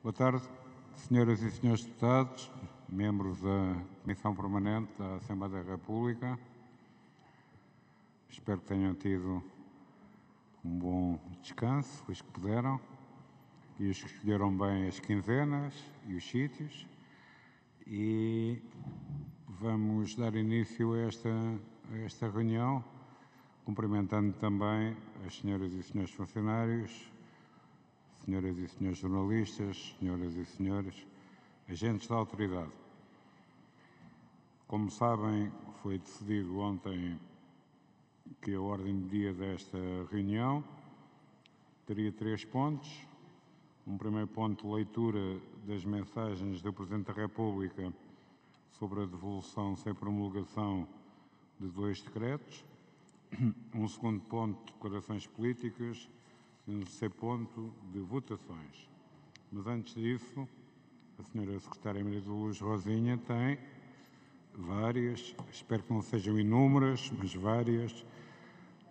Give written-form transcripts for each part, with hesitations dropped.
Boa tarde, senhoras e senhores deputados, membros da Comissão Permanente da Assembleia da República. Espero que tenham tido um bom descanso, os que puderam, e os que escolheram bem as quinzenas e os sítios. E vamos dar início a esta reunião, cumprimentando também as senhoras e senhores funcionários, senhoras e senhores jornalistas, senhoras e senhores agentes da autoridade. Como sabem, foi decidido ontem que a ordem de dia desta reunião teria 3 pontos. Um primeiro ponto, leitura das mensagens do Presidente da República sobre a devolução sem promulgação de 2 decretos. Um segundo ponto, declarações políticas. E um terceiro ponto, de votações. Mas antes disso, a senhora Secretária Maria de Luz Rosinha tem várias, espero que não sejam inúmeras, mas várias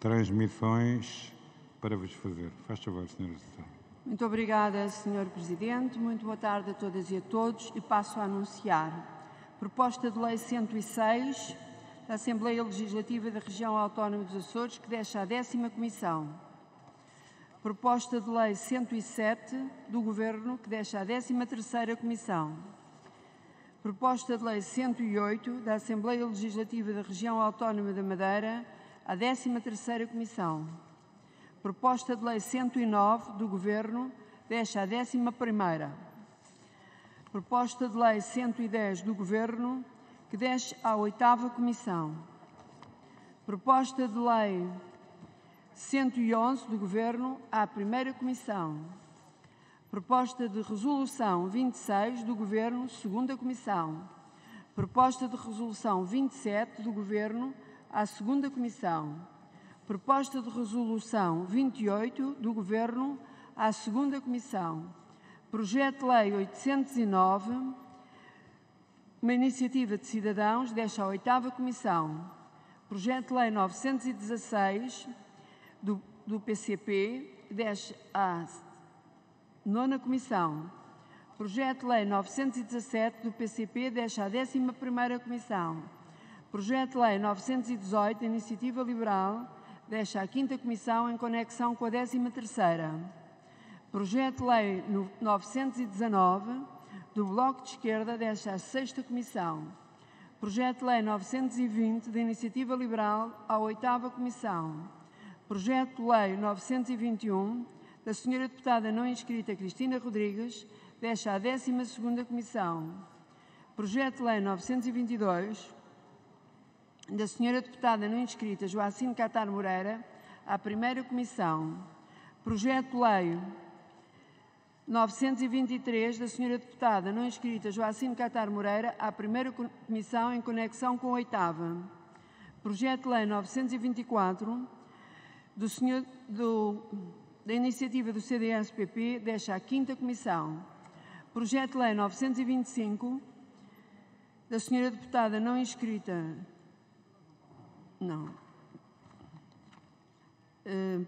transmissões para vos fazer. Faz favor, senhora Secretária. Muito obrigada, Sr. Presidente. Muito boa tarde a todas e a todos e passo a anunciar. Proposta de Lei 106 da Assembleia Legislativa da Região Autónoma dos Açores, que deixa a 10ª Comissão. Proposta de Lei 107 do Governo, que deixa a 13ª Comissão. Proposta de Lei 108 da Assembleia Legislativa da Região Autónoma da Madeira, a 13ª Comissão. Proposta de Lei 109 do Governo, deixa a 11ª. Proposta de Lei 110 do Governo, que deixa a 8ª Comissão. Proposta de Lei 111 do Governo, à 1ª Comissão. Proposta de Resolução 26 do Governo, 2ª Comissão. Proposta de Resolução 27 do Governo, à 2ª Comissão. Proposta de Resolução 28 do Governo, à 2ª Comissão. Projeto de Lei 809, uma iniciativa de cidadãos, deixa a 8ª Comissão. Projeto de Lei 916 do PCP, deixa a 9ª Comissão. Projeto de Lei 917 do PCP, deixa a 11ª Comissão. Projeto de Lei 918 da Iniciativa Liberal, deixa a 5ª Comissão em conexão com a 13ª. Projeto de Lei 919 do Bloco de Esquerda, deixa a 6ª Comissão. Projeto de Lei 920 da Iniciativa Liberal, à 8ª Comissão. Projeto de Lei 921 da Sra. Deputada não inscrita Cristina Rodrigues, deixa a 12ª Comissão. Projeto de Lei 922 da Sra. Deputada não inscrita Joacine Catar Moreira, à 1ª Comissão. Projeto de Lei 923 da Sra. Deputada não inscrita Joacine Catar Moreira, à 1ª Comissão em conexão com a 8ª. Projeto de Lei 924 da iniciativa do CDS-PP, deixa a 5ª Comissão. Projeto de Lei 925 da Sra. Deputada não inscrita. Não.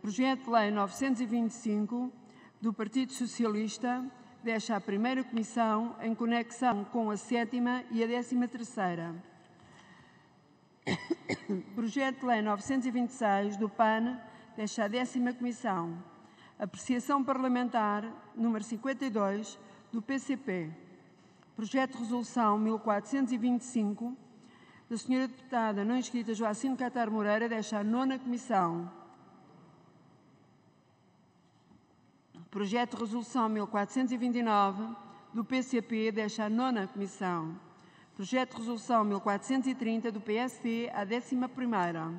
Projeto de Lei 925 do Partido Socialista, deixa a 1ª Comissão em conexão com a 7ª e a 13ª. Projeto de Lei 926 do PAN, deixa a 10ª Comissão. Apreciação parlamentar número 52 do PCP. Projeto de Resolução 1425 da Sra. Deputada não inscrita Joacine Catar Moreira, deixa a 9ª Comissão. Projeto de Resolução 1429 do PCP, deixa a 9ª Comissão. Projeto de Resolução 1430 do PSD, à 11ª.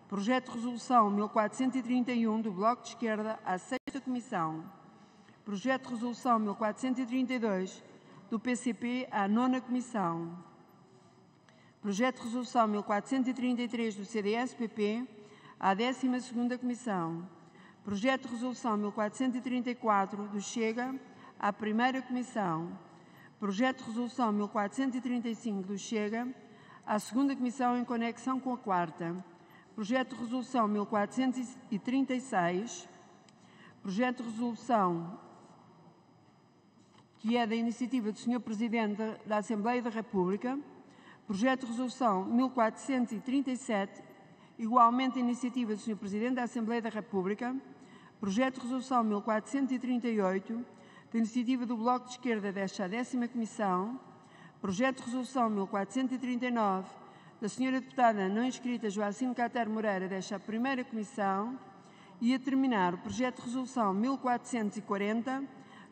Projeto de Resolução 1431 do Bloco de Esquerda, à 6ª Comissão. Projeto de Resolução 1432 do PCP, à 9ª Comissão. Projeto de Resolução 1433 do CDS-PP, à 12ª Comissão. Projeto de Resolução 1434 do Chega, à 1ª Comissão. Projeto de Resolução 1435 do Chega, à 2ª Comissão em conexão com a 4ª. Projeto de Resolução 1436. Projeto de Resolução que é da iniciativa do Sr. Presidente da Assembleia da República, projeto de resolução 1437, igualmente a iniciativa do Sr. Presidente da Assembleia da República, projeto de resolução 1438, da iniciativa do Bloco de Esquerda desta 10ª Comissão, projeto de resolução 1439, da Sra. Deputada não inscrita Joacine Cater Moreira desta 1ª Comissão, e a terminar o projeto de resolução 1440,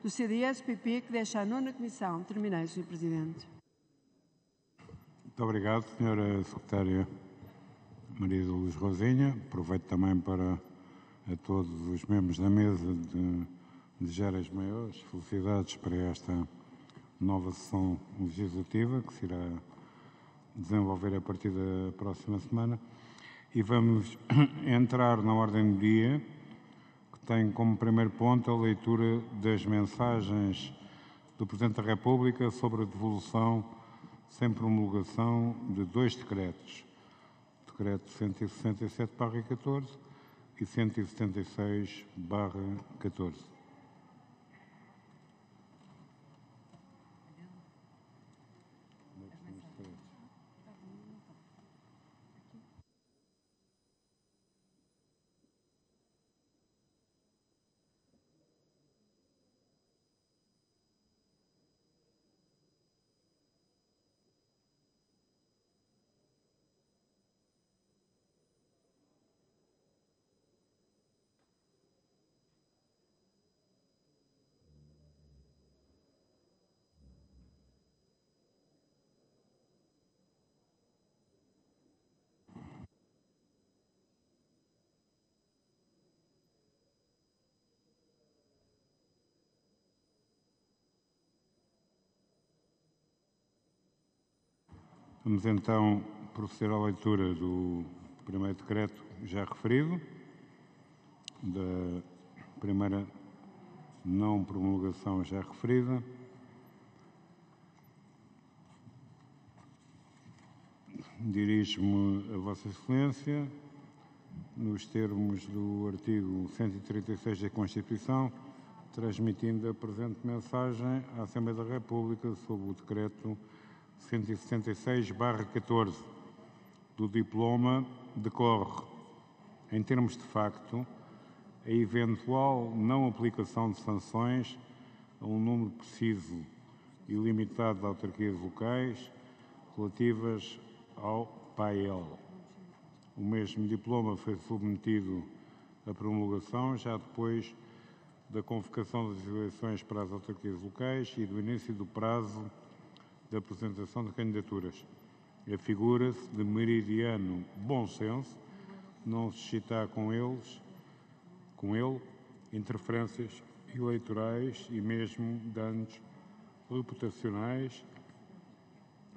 do CDS-PP, que deixa a 9ª Comissão. Terminei, Sr. Presidente. Muito obrigado, Sra. Secretária Maria de Luz Rosinha. Aproveito também para a todos os membros da mesa desejar as maiores felicidades para esta nova sessão legislativa que se irá desenvolver a partir da próxima semana. E vamos entrar na ordem do dia, que tem como primeiro ponto a leitura das mensagens do Presidente da República sobre a devolução sem promulgação de 2 decretos. Decreto 167/14 e 176/14. Vamos então proceder à leitura do primeiro decreto já referido, da primeira não promulgação já referida. Dirijo-me a Vossa Excelência, nos termos do artigo 136 da Constituição, transmitindo a presente mensagem à Assembleia da República sobre o decreto 176/14 do diploma decorre, em termos de facto, a eventual não aplicação de sanções a um número preciso e limitado de autarquias locais relativas ao PAEL. O mesmo diploma foi submetido à promulgação já depois da convocação das eleições para as autarquias locais e do início do prazo da apresentação de candidaturas. Afigura-se de meridiano bom senso não suscitar com ele interferências eleitorais e mesmo danos reputacionais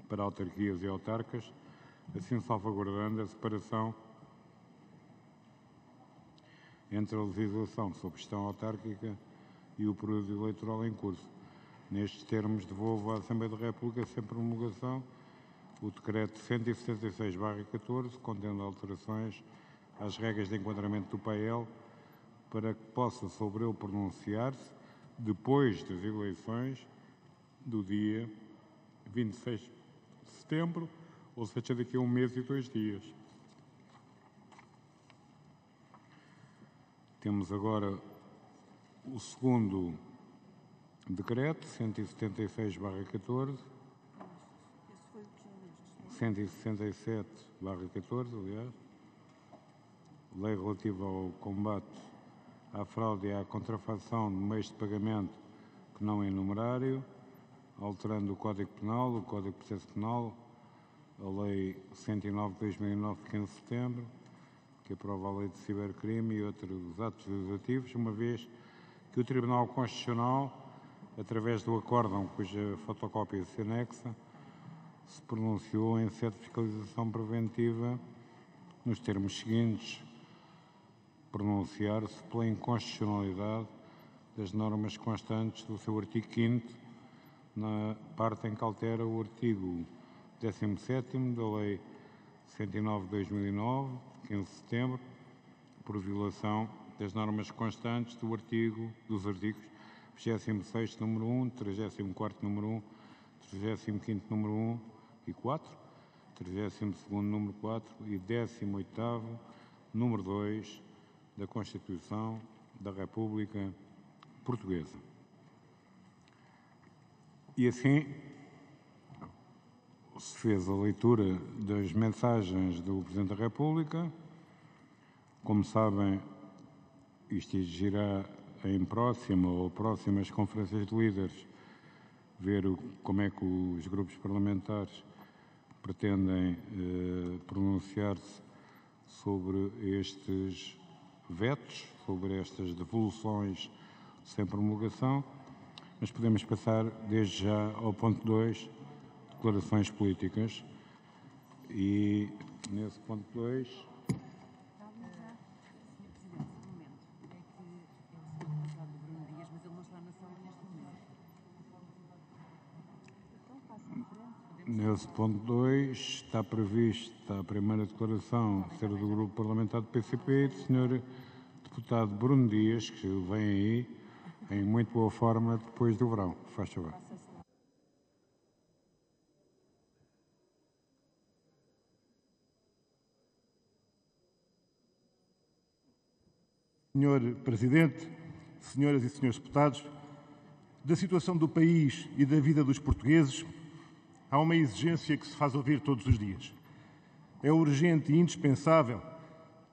para autarquias e autarcas, assim salvaguardando a separação entre a legislação sobre gestão autárquica e o período eleitoral em curso. Nestes termos, devolvo à Assembleia da República, sem promulgação, o decreto 176/14, contendo alterações às regras de enquadramento do PAEL, para que possa sobre ele pronunciar-se depois das eleições do dia 26 de setembro, ou seja, daqui a 1 mês e 2 dias. Temos agora o segundo decreto, 176/14, 167/14, aliás, lei relativa ao combate à fraude e à contrafação de meios de pagamento que não em numerário, alterando o Código Penal, o Código de Processo Penal, a Lei 109/2009, de 15 de setembro, que aprova a Lei de Cibercrime e outros atos legislativos, uma vez que o Tribunal Constitucional, através do acórdão cuja fotocópia se anexa, se pronunciou em sede de fiscalização preventiva nos termos seguintes: pronunciar-se pela inconstitucionalidade das normas constantes do seu artigo 5º, na parte em que altera o artigo 17º da Lei 109/2009, 15 de setembro, por violação das normas constantes dos artigos 26º número 1, 34º número 1, 35º número 1 e 4, 32º número 4 e 18º número 2 da Constituição da República Portuguesa. E assim se fez a leitura das mensagens do Presidente da República. Como sabem, isto exigirá em próxima ou próximas conferências de líderes ver como é que os grupos parlamentares pretendem pronunciar-se sobre estes vetos, sobre estas devoluções sem promulgação, mas podemos passar desde já ao ponto 2, declarações políticas, e nesse ponto 2... Nesse ponto 2 está prevista a primeira declaração ser do Grupo Parlamentar do PCP e do Sr. Deputado Bruno Dias, que vem aí em muito boa forma depois do verão. Faz favor. Senhor Presidente, senhoras e senhores deputados, da situação do país e da vida dos portugueses, há uma exigência que se faz ouvir todos os dias. É urgente e indispensável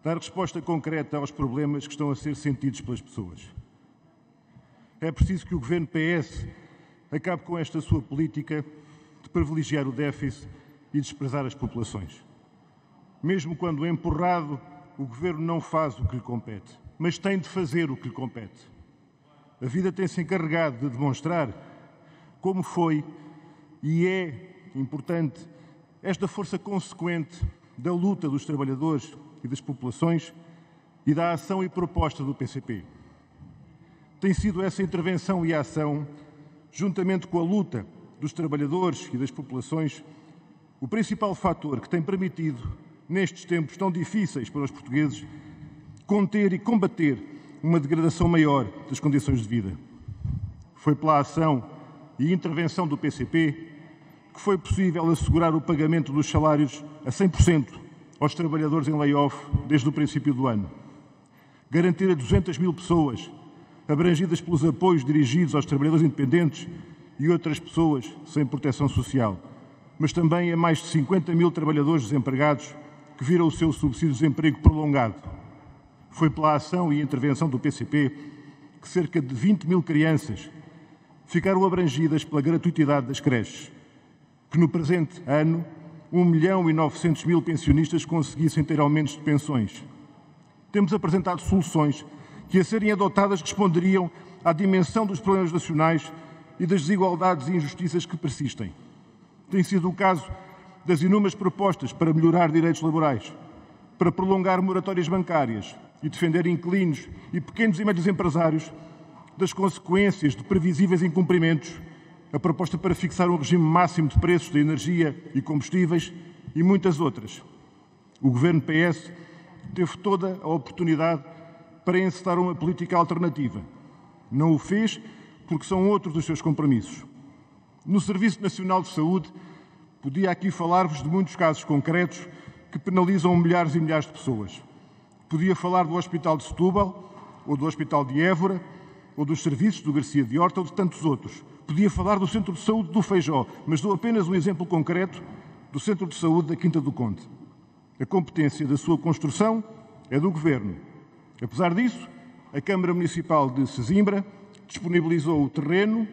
dar resposta concreta aos problemas que estão a ser sentidos pelas pessoas. É preciso que o Governo PS acabe com esta sua política de privilegiar o déficit e desprezar as populações. Mesmo quando empurrado, o Governo não faz o que lhe compete, mas tem de fazer o que lhe compete. A vida tem-se encarregado de demonstrar como foi e é importante esta força consequente da luta dos trabalhadores e das populações e da ação e proposta do PCP. Tem sido essa intervenção e ação, juntamente com a luta dos trabalhadores e das populações, o principal fator que tem permitido, nestes tempos tão difíceis para os portugueses, conter e combater uma degradação maior das condições de vida. Foi pela ação e intervenção do PCP que foi possível assegurar o pagamento dos salários a 100% aos trabalhadores em layoff desde o princípio do ano. Garantir a 200 mil pessoas abrangidas pelos apoios dirigidos aos trabalhadores independentes e outras pessoas sem proteção social, mas também a mais de 50 mil trabalhadores desempregados que viram o seu subsídio de desemprego prolongado. Foi pela ação e intervenção do PCP que cerca de 20 mil crianças ficaram abrangidas pela gratuitidade das creches, que no presente ano 1.900.000 pensionistas conseguissem ter aumentos de pensões. Temos apresentado soluções que, a serem adotadas, responderiam à dimensão dos problemas nacionais e das desigualdades e injustiças que persistem. Tem sido o caso das inúmeras propostas para melhorar direitos laborais, para prolongar moratórias bancárias e defender inquilinos e pequenos e médios empresários das consequências de previsíveis incumprimentos, a proposta para fixar um regime máximo de preços de energia e combustíveis e muitas outras. O Governo PS teve toda a oportunidade para encetar uma política alternativa. Não o fez porque são outros dos seus compromissos. No Serviço Nacional de Saúde, podia aqui falar-vos de muitos casos concretos que penalizam milhares e milhares de pessoas. Podia falar do Hospital de Setúbal, ou do Hospital de Évora, ou dos serviços do Garcia de Horta ou de tantos outros. Podia falar do Centro de Saúde do Feijó, mas dou apenas um exemplo concreto do Centro de Saúde da Quinta do Conde. A competência da sua construção é do Governo. Apesar disso, a Câmara Municipal de Sesimbra disponibilizou o terreno,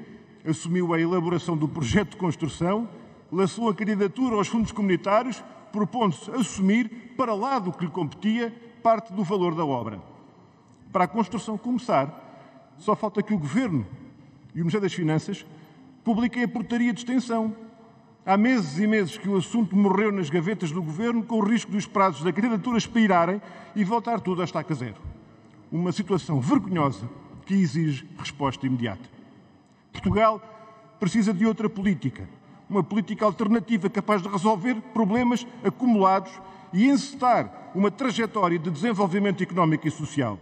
assumiu a elaboração do projeto de construção, lançou a candidatura aos fundos comunitários, propondo-se assumir, para lá do que lhe competia, parte do valor da obra. Para a construção começar, só falta que o Governo e o Ministério das Finanças publiquem a portaria de extensão. Há meses e meses que o assunto morreu nas gavetas do Governo, com o risco dos prazos da candidatura expirarem e voltar tudo à estaca zero. Uma situação vergonhosa que exige resposta imediata. Portugal precisa de outra política, uma política alternativa capaz de resolver problemas acumulados e encetar uma trajetória de desenvolvimento económico e social.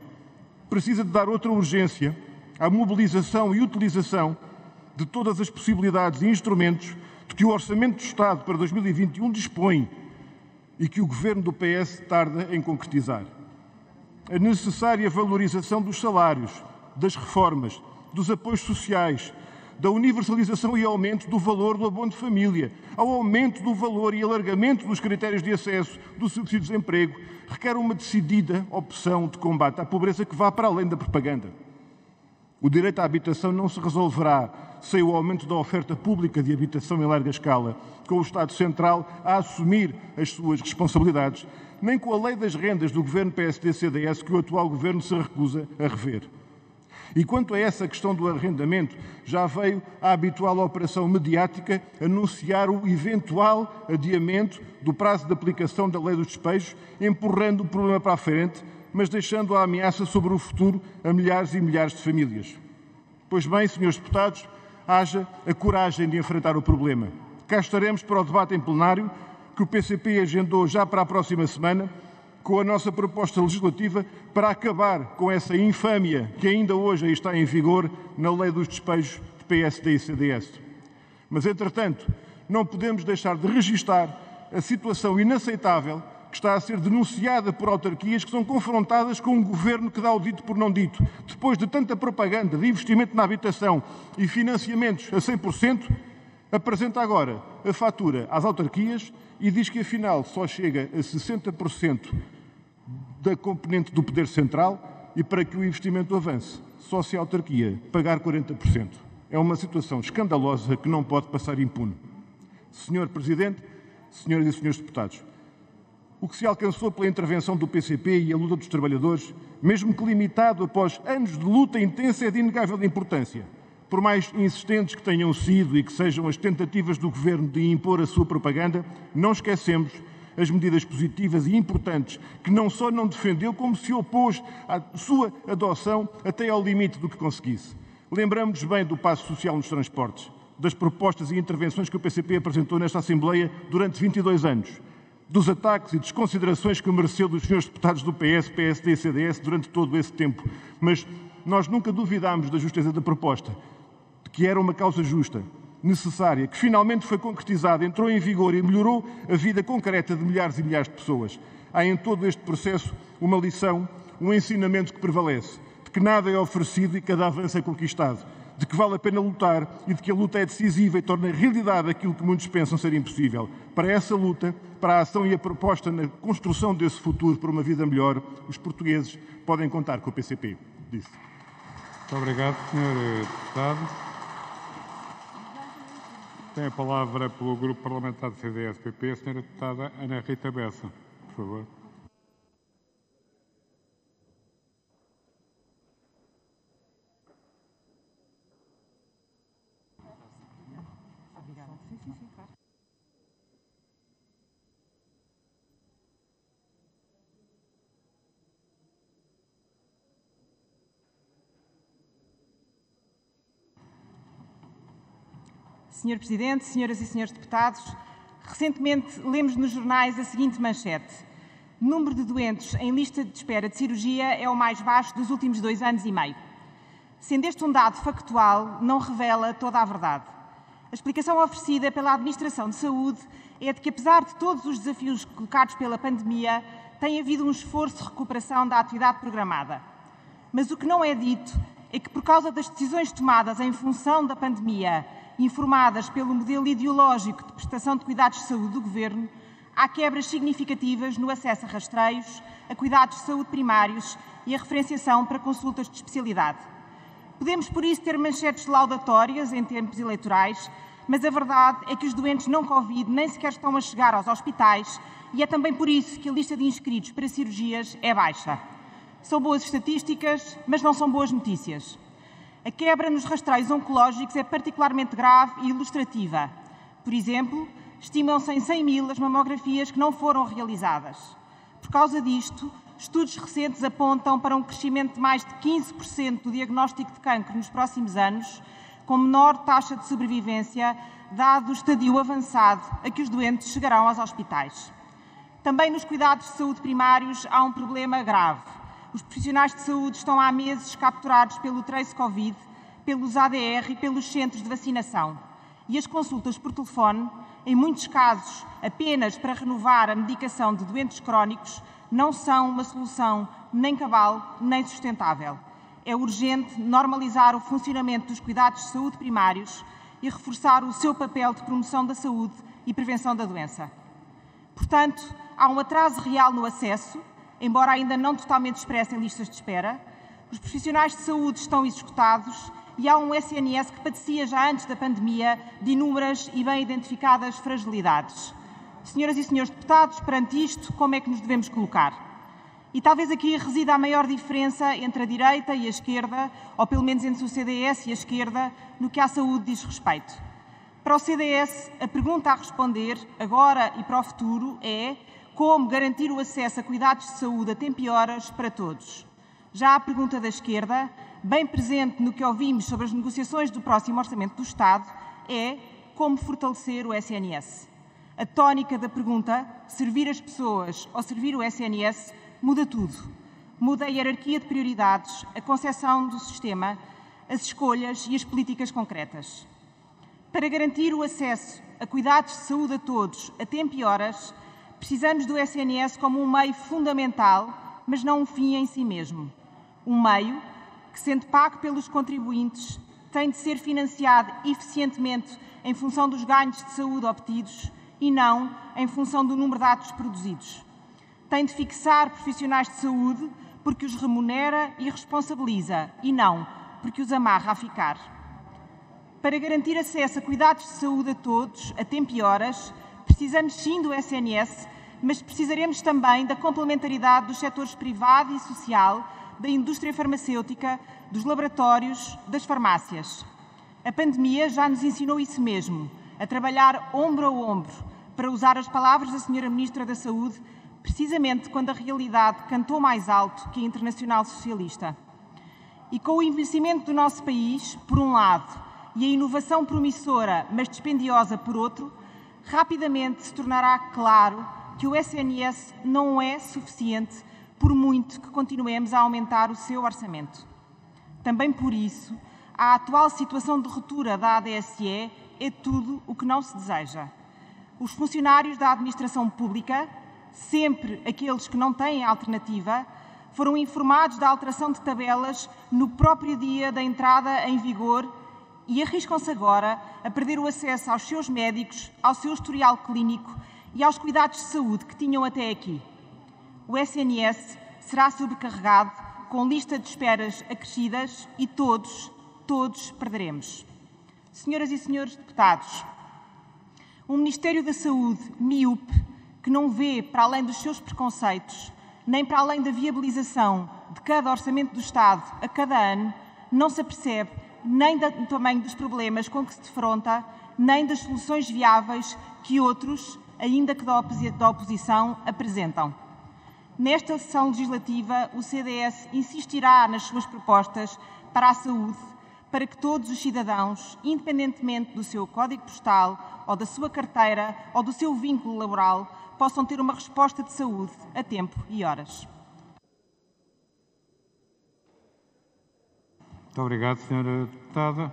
Precisa de dar outra urgência à mobilização e utilização de todas as possibilidades e instrumentos de que o Orçamento do Estado para 2021 dispõe e que o Governo do PS tarda em concretizar. A necessária valorização dos salários, das reformas, dos apoios sociais, da universalização e aumento do valor do abono de família, ao aumento do valor e alargamento dos critérios de acesso do subsídio de desemprego, requer uma decidida opção de combate à pobreza que vá para além da propaganda. O direito à habitação não se resolverá sem o aumento da oferta pública de habitação em larga escala, com o Estado Central a assumir as suas responsabilidades, nem com a lei das rendas do governo PSD-CDS que o atual governo se recusa a rever. E quanto a essa questão do arrendamento, já veio a habitual operação mediática anunciar o eventual adiamento do prazo de aplicação da lei dos despejos, empurrando o problema para a frente, mas deixando a ameaça sobre o futuro a milhares e milhares de famílias. Pois bem, senhores deputados, haja a coragem de enfrentar o problema. Cá estaremos para o debate em plenário, que o PCP agendou já para a próxima semana, com a nossa proposta legislativa para acabar com essa infâmia que ainda hoje está em vigor na lei dos despejos de PSD e CDS. Mas, entretanto, não podemos deixar de registar a situação inaceitável que está a ser denunciada por autarquias que são confrontadas com um governo que dá o dito por não dito. Depois de tanta propaganda de investimento na habitação e financiamentos a 100%, apresenta agora a fatura às autarquias e diz que, afinal, só chega a 60% da componente do poder central e, para que o investimento avance, só se a autarquia pagar 40%. É uma situação escandalosa que não pode passar impune. Senhor Presidente, senhoras e senhores deputados, o que se alcançou pela intervenção do PCP e a luta dos trabalhadores, mesmo que limitado após anos de luta intensa, é de inegável importância. Por mais insistentes que tenham sido e que sejam as tentativas do Governo de impor a sua propaganda, não esquecemos as medidas positivas e importantes que não só não defendeu, como se opôs à sua adoção até ao limite do que conseguisse. Lembramos-nos bem do passo social nos transportes, das propostas e intervenções que o PCP apresentou nesta Assembleia durante 22 anos, dos ataques e desconsiderações que mereceu dos senhores deputados do PS, PSD e CDS durante todo esse tempo. Mas nós nunca duvidámos da justeza da proposta, que era uma causa justa, necessária, que finalmente foi concretizada, entrou em vigor e melhorou a vida concreta de milhares e milhares de pessoas. Há em todo este processo uma lição, um ensinamento que prevalece, de que nada é oferecido e cada avanço é conquistado, de que vale a pena lutar e de que a luta é decisiva e torna realidade aquilo que muitos pensam ser impossível. Para essa luta, para a ação e a proposta na construção desse futuro para uma vida melhor, os portugueses podem contar com o PCP. Disse. Muito obrigado, Sr. Deputado. Tem a palavra pelo Grupo Parlamentar do CDS-PP, a Sra. Deputada Ana Rita Bessa. Por favor. Senhor Presidente, senhoras e senhores deputados, recentemente lemos nos jornais a seguinte manchete: o número de doentes em lista de espera de cirurgia é o mais baixo dos últimos 2 anos e meio. Sendo este um dado factual, não revela toda a verdade. A explicação oferecida pela Administração de Saúde é de que, apesar de todos os desafios colocados pela pandemia, tem havido um esforço de recuperação da atividade programada. Mas o que não é dito é que, por causa das decisões tomadas em função da pandemia, informadas pelo modelo ideológico de prestação de cuidados de saúde do Governo, há quebras significativas no acesso a rastreios, a cuidados de saúde primários e a referenciação para consultas de especialidade. Podemos, por isso, ter manchetes laudatórias em tempos eleitorais, mas a verdade é que os doentes não Covid nem sequer estão a chegar aos hospitais e é também por isso que a lista de inscritos para cirurgias é baixa. São boas estatísticas, mas não são boas notícias. A quebra nos rastreios oncológicos é particularmente grave e ilustrativa. Por exemplo, estimam-se em 100.000 as mamografias que não foram realizadas. Por causa disto, estudos recentes apontam para um crescimento de mais de 15% do diagnóstico de cancro nos próximos anos, com menor taxa de sobrevivência, dado o estadio avançado a que os doentes chegarão aos hospitais. Também nos cuidados de saúde primários há um problema grave. Os profissionais de saúde estão há meses capturados pelo Trace Covid, pelos ADR e pelos centros de vacinação. E as consultas por telefone, em muitos casos apenas para renovar a medicação de doentes crónicos, não são uma solução nem cabal nem sustentável. É urgente normalizar o funcionamento dos cuidados de saúde primários e reforçar o seu papel de promoção da saúde e prevenção da doença. Portanto, há um atraso real no acesso, embora ainda não totalmente expresso em listas de espera. Os profissionais de saúde estão esgotados e há um SNS que padecia já antes da pandemia de inúmeras e bem identificadas fragilidades. Senhoras e senhores deputados, perante isto, como é que nos devemos colocar? E talvez aqui resida a maior diferença entre a direita e a esquerda, ou pelo menos entre o CDS e a esquerda, no que à saúde diz respeito. Para o CDS, a pergunta a responder, agora e para o futuro, é como garantir o acesso a cuidados de saúde a tempo e horas para todos. Já a pergunta da esquerda, bem presente no que ouvimos sobre as negociações do próximo Orçamento do Estado, é como fortalecer o SNS. A tónica da pergunta, servir as pessoas ou servir o SNS, muda tudo. Muda a hierarquia de prioridades, a concepção do sistema, as escolhas e as políticas concretas. Para garantir o acesso a cuidados de saúde a todos, a tempo e horas, precisamos do SNS como um meio fundamental, mas não um fim em si mesmo. Um meio que, sendo pago pelos contribuintes, tem de ser financiado eficientemente em função dos ganhos de saúde obtidos e não em função do número de atos produzidos. Tem de fixar profissionais de saúde porque os remunera e responsabiliza, e não porque os amarra a ficar. Para garantir acesso a cuidados de saúde a todos, a tempo e horas, precisamos sim do SNS, mas precisaremos também da complementaridade dos setores privado e social, da indústria farmacêutica, dos laboratórios, das farmácias. A pandemia já nos ensinou isso mesmo, a trabalhar ombro a ombro, para usar as palavras da Sra. Ministra da Saúde, precisamente quando a realidade cantou mais alto que a Internacional Socialista. E com o envelhecimento do nosso país, por um lado, e a inovação promissora, mas dispendiosa, por outro, rapidamente se tornará claro que o SNS não é suficiente, por muito que continuemos a aumentar o seu orçamento. Também por isso, a atual situação de ruptura da ADSE é tudo o que não se deseja. Os funcionários da administração pública, sempre aqueles que não têm alternativa, foram informados da alteração de tabelas no próprio dia da entrada em vigor e arriscam-se agora a perder o acesso aos seus médicos, ao seu historial clínico e aos cuidados de saúde que tinham até aqui. O SNS será sobrecarregado com lista de esperas acrescidas e todos perderemos. Senhoras e senhores deputados, um Ministério da Saúde míope que não vê para além dos seus preconceitos, nem para além da viabilização de cada orçamento do Estado a cada ano, não se apercebe nem do tamanho dos problemas com que se defronta, nem das soluções viáveis que outros, ainda que da oposição, apresentam. Nesta sessão legislativa, o CDS insistirá nas suas propostas para a saúde, para que todos os cidadãos, independentemente do seu código postal, ou da sua carteira, ou do seu vínculo laboral, possam ter uma resposta de saúde a tempo e horas. Muito obrigado, Sra. Deputada.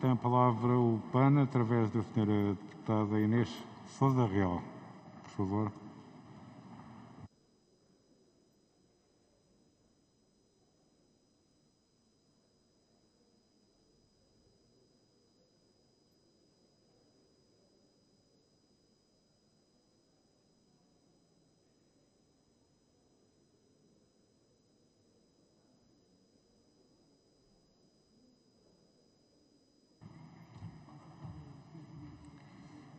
Tem a palavra o PAN, através da Sra. Deputada Inês Sousa Real. Por favor.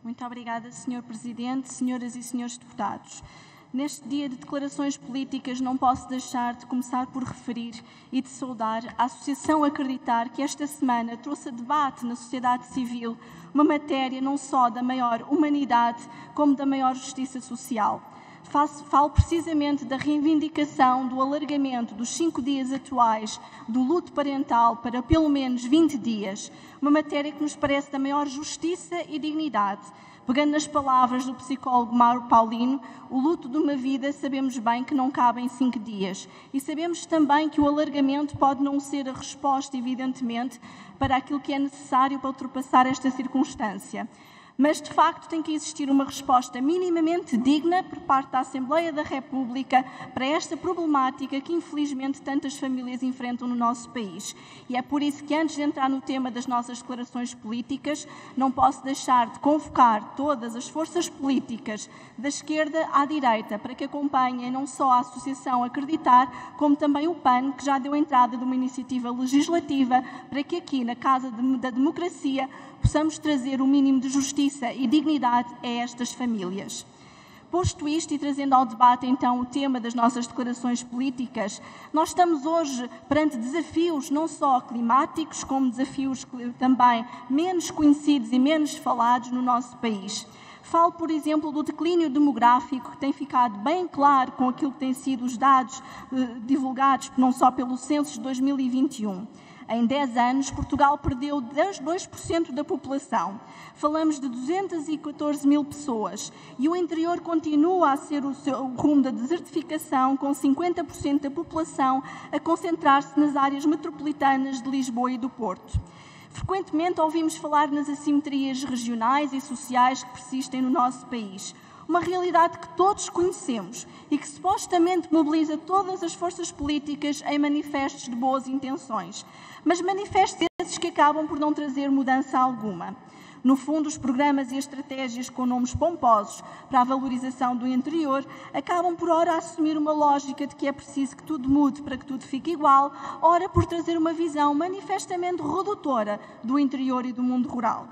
Muito obrigada, Sr. Presidente, senhoras e senhores deputados. Neste dia de declarações políticas, não posso deixar de começar por referir e de saudar a Associação Acreditar, que esta semana trouxe a debate na sociedade civil uma matéria não só da maior humanidade, como da maior justiça social. Falo precisamente da reivindicação do alargamento dos 5 dias atuais do luto parental para pelo menos 20 dias, uma matéria que nos parece da maior justiça e dignidade, Pegando nas palavras do psicólogo Mauro Paulino, o luto de uma vida sabemos bem que não cabe em 5 dias. E sabemos também que o alargamento pode não ser a resposta, evidentemente, para aquilo que é necessário para ultrapassar esta circunstância. Mas, de facto, tem que existir uma resposta minimamente digna por parte da Assembleia da República para esta problemática que, infelizmente, tantas famílias enfrentam no nosso país. E é por isso que, antes de entrar no tema das nossas declarações políticas, não posso deixar de convocar todas as forças políticas, da esquerda à direita, para que acompanhem não só a Associação Acreditar, como também o PAN, que já deu entrada de uma iniciativa legislativa para que aqui, na Casa da Democracia, possamos trazer o mínimo de justiça e dignidade a estas famílias. Posto isto e trazendo ao debate então o tema das nossas declarações políticas, nós estamos hoje perante desafios não só climáticos, como desafios também menos conhecidos e menos falados no nosso país. Falo, por exemplo, do declínio demográfico, que tem ficado bem claro com aquilo que têm sido os dados divulgados não só pelo Censo de 2021. Em 10 anos, Portugal perdeu 2% da população. Falamos de 214 mil pessoas. E o interior continua a ser o rumo da desertificação, com 50% da população a concentrar-se nas áreas metropolitanas de Lisboa e do Porto. Frequentemente ouvimos falar nas assimetrias regionais e sociais que persistem no nosso país. Uma realidade que todos conhecemos e que supostamente mobiliza todas as forças políticas em manifestos de boas intenções, mas manifestos esses que acabam por não trazer mudança alguma. No fundo, os programas e as estratégias com nomes pomposos para a valorização do interior acabam por ora assumir uma lógica de que é preciso que tudo mude para que tudo fique igual, ora por trazer uma visão manifestamente redutora do interior e do mundo rural.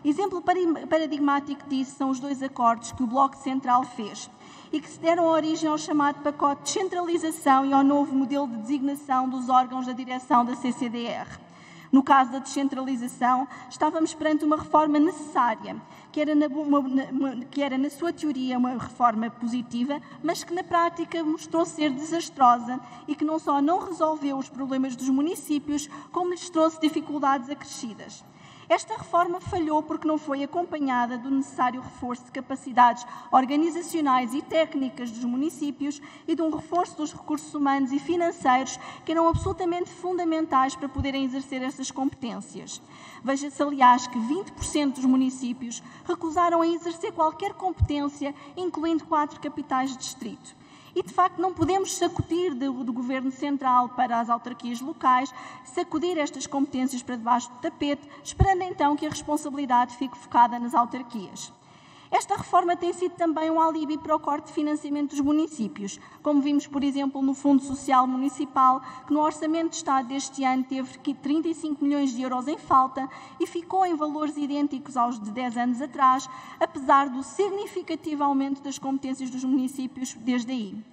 Exemplo paradigmático disso são os 2 acordos que o Bloco Central fez e que se deram origem ao chamado pacote de descentralização e ao novo modelo de designação dos órgãos da direção da CCDR. No caso da descentralização, estávamos perante uma reforma necessária, que era na sua teoria uma reforma positiva, mas que na prática mostrou ser desastrosa e que não só não resolveu os problemas dos municípios, como lhes trouxe dificuldades acrescidas. Esta reforma falhou porque não foi acompanhada do necessário reforço de capacidades organizacionais e técnicas dos municípios e de um reforço dos recursos humanos e financeiros que eram absolutamente fundamentais para poderem exercer essas competências. Veja-se, aliás, que 20% dos municípios recusaram em exercer qualquer competência, incluindo 4 capitais de distrito. E, de facto, não podemos sacudir do Governo Central para as autarquias locais, sacudir estas competências para debaixo do tapete, esperando então que a responsabilidade fique focada nas autarquias. Esta reforma tem sido também um alívio para o corte de financiamento dos municípios, como vimos, por exemplo, no Fundo Social Municipal, que no Orçamento de Estado deste ano teve 35 milhões de euros em falta e ficou em valores idênticos aos de 10 anos atrás, apesar do significativo aumento das competências dos municípios desde aí.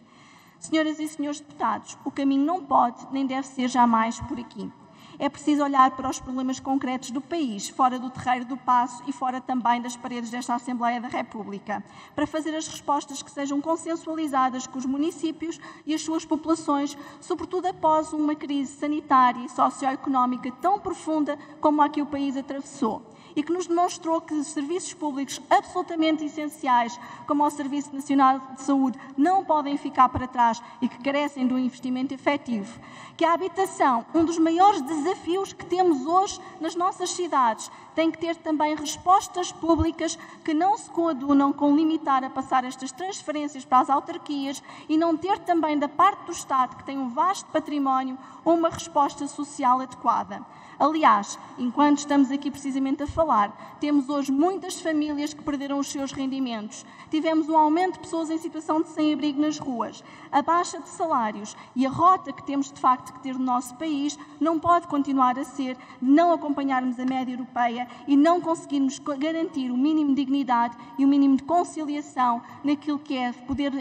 Senhoras e senhores deputados, o caminho não pode nem deve ser jamais por aqui. É preciso olhar para os problemas concretos do país, fora do terreiro do Paço e fora também das paredes desta Assembleia da República, para fazer as respostas que sejam consensualizadas com os municípios e as suas populações, sobretudo após uma crise sanitária e socioeconómica tão profunda como a que o país atravessou, e que nos demonstrou que os serviços públicos absolutamente essenciais, como o Serviço Nacional de Saúde, não podem ficar para trás e que carecem de um investimento efetivo. Que a habitação, um dos maiores desafios que temos hoje nas nossas cidades, tem que ter também respostas públicas que não se coadunam com limitar a passar estas transferências para as autarquias e não ter também da parte do Estado, que tem um vasto património, uma resposta social adequada. Aliás, enquanto estamos aqui precisamente a falar, temos hoje muitas famílias que perderam os seus rendimentos. Tivemos um aumento de pessoas em situação de sem-abrigo nas ruas, a baixa de salários e a rota que temos de facto que ter no nosso país não pode continuar a ser de não acompanharmos a média europeia e não conseguirmos garantir o mínimo de dignidade e o mínimo de conciliação naquilo que é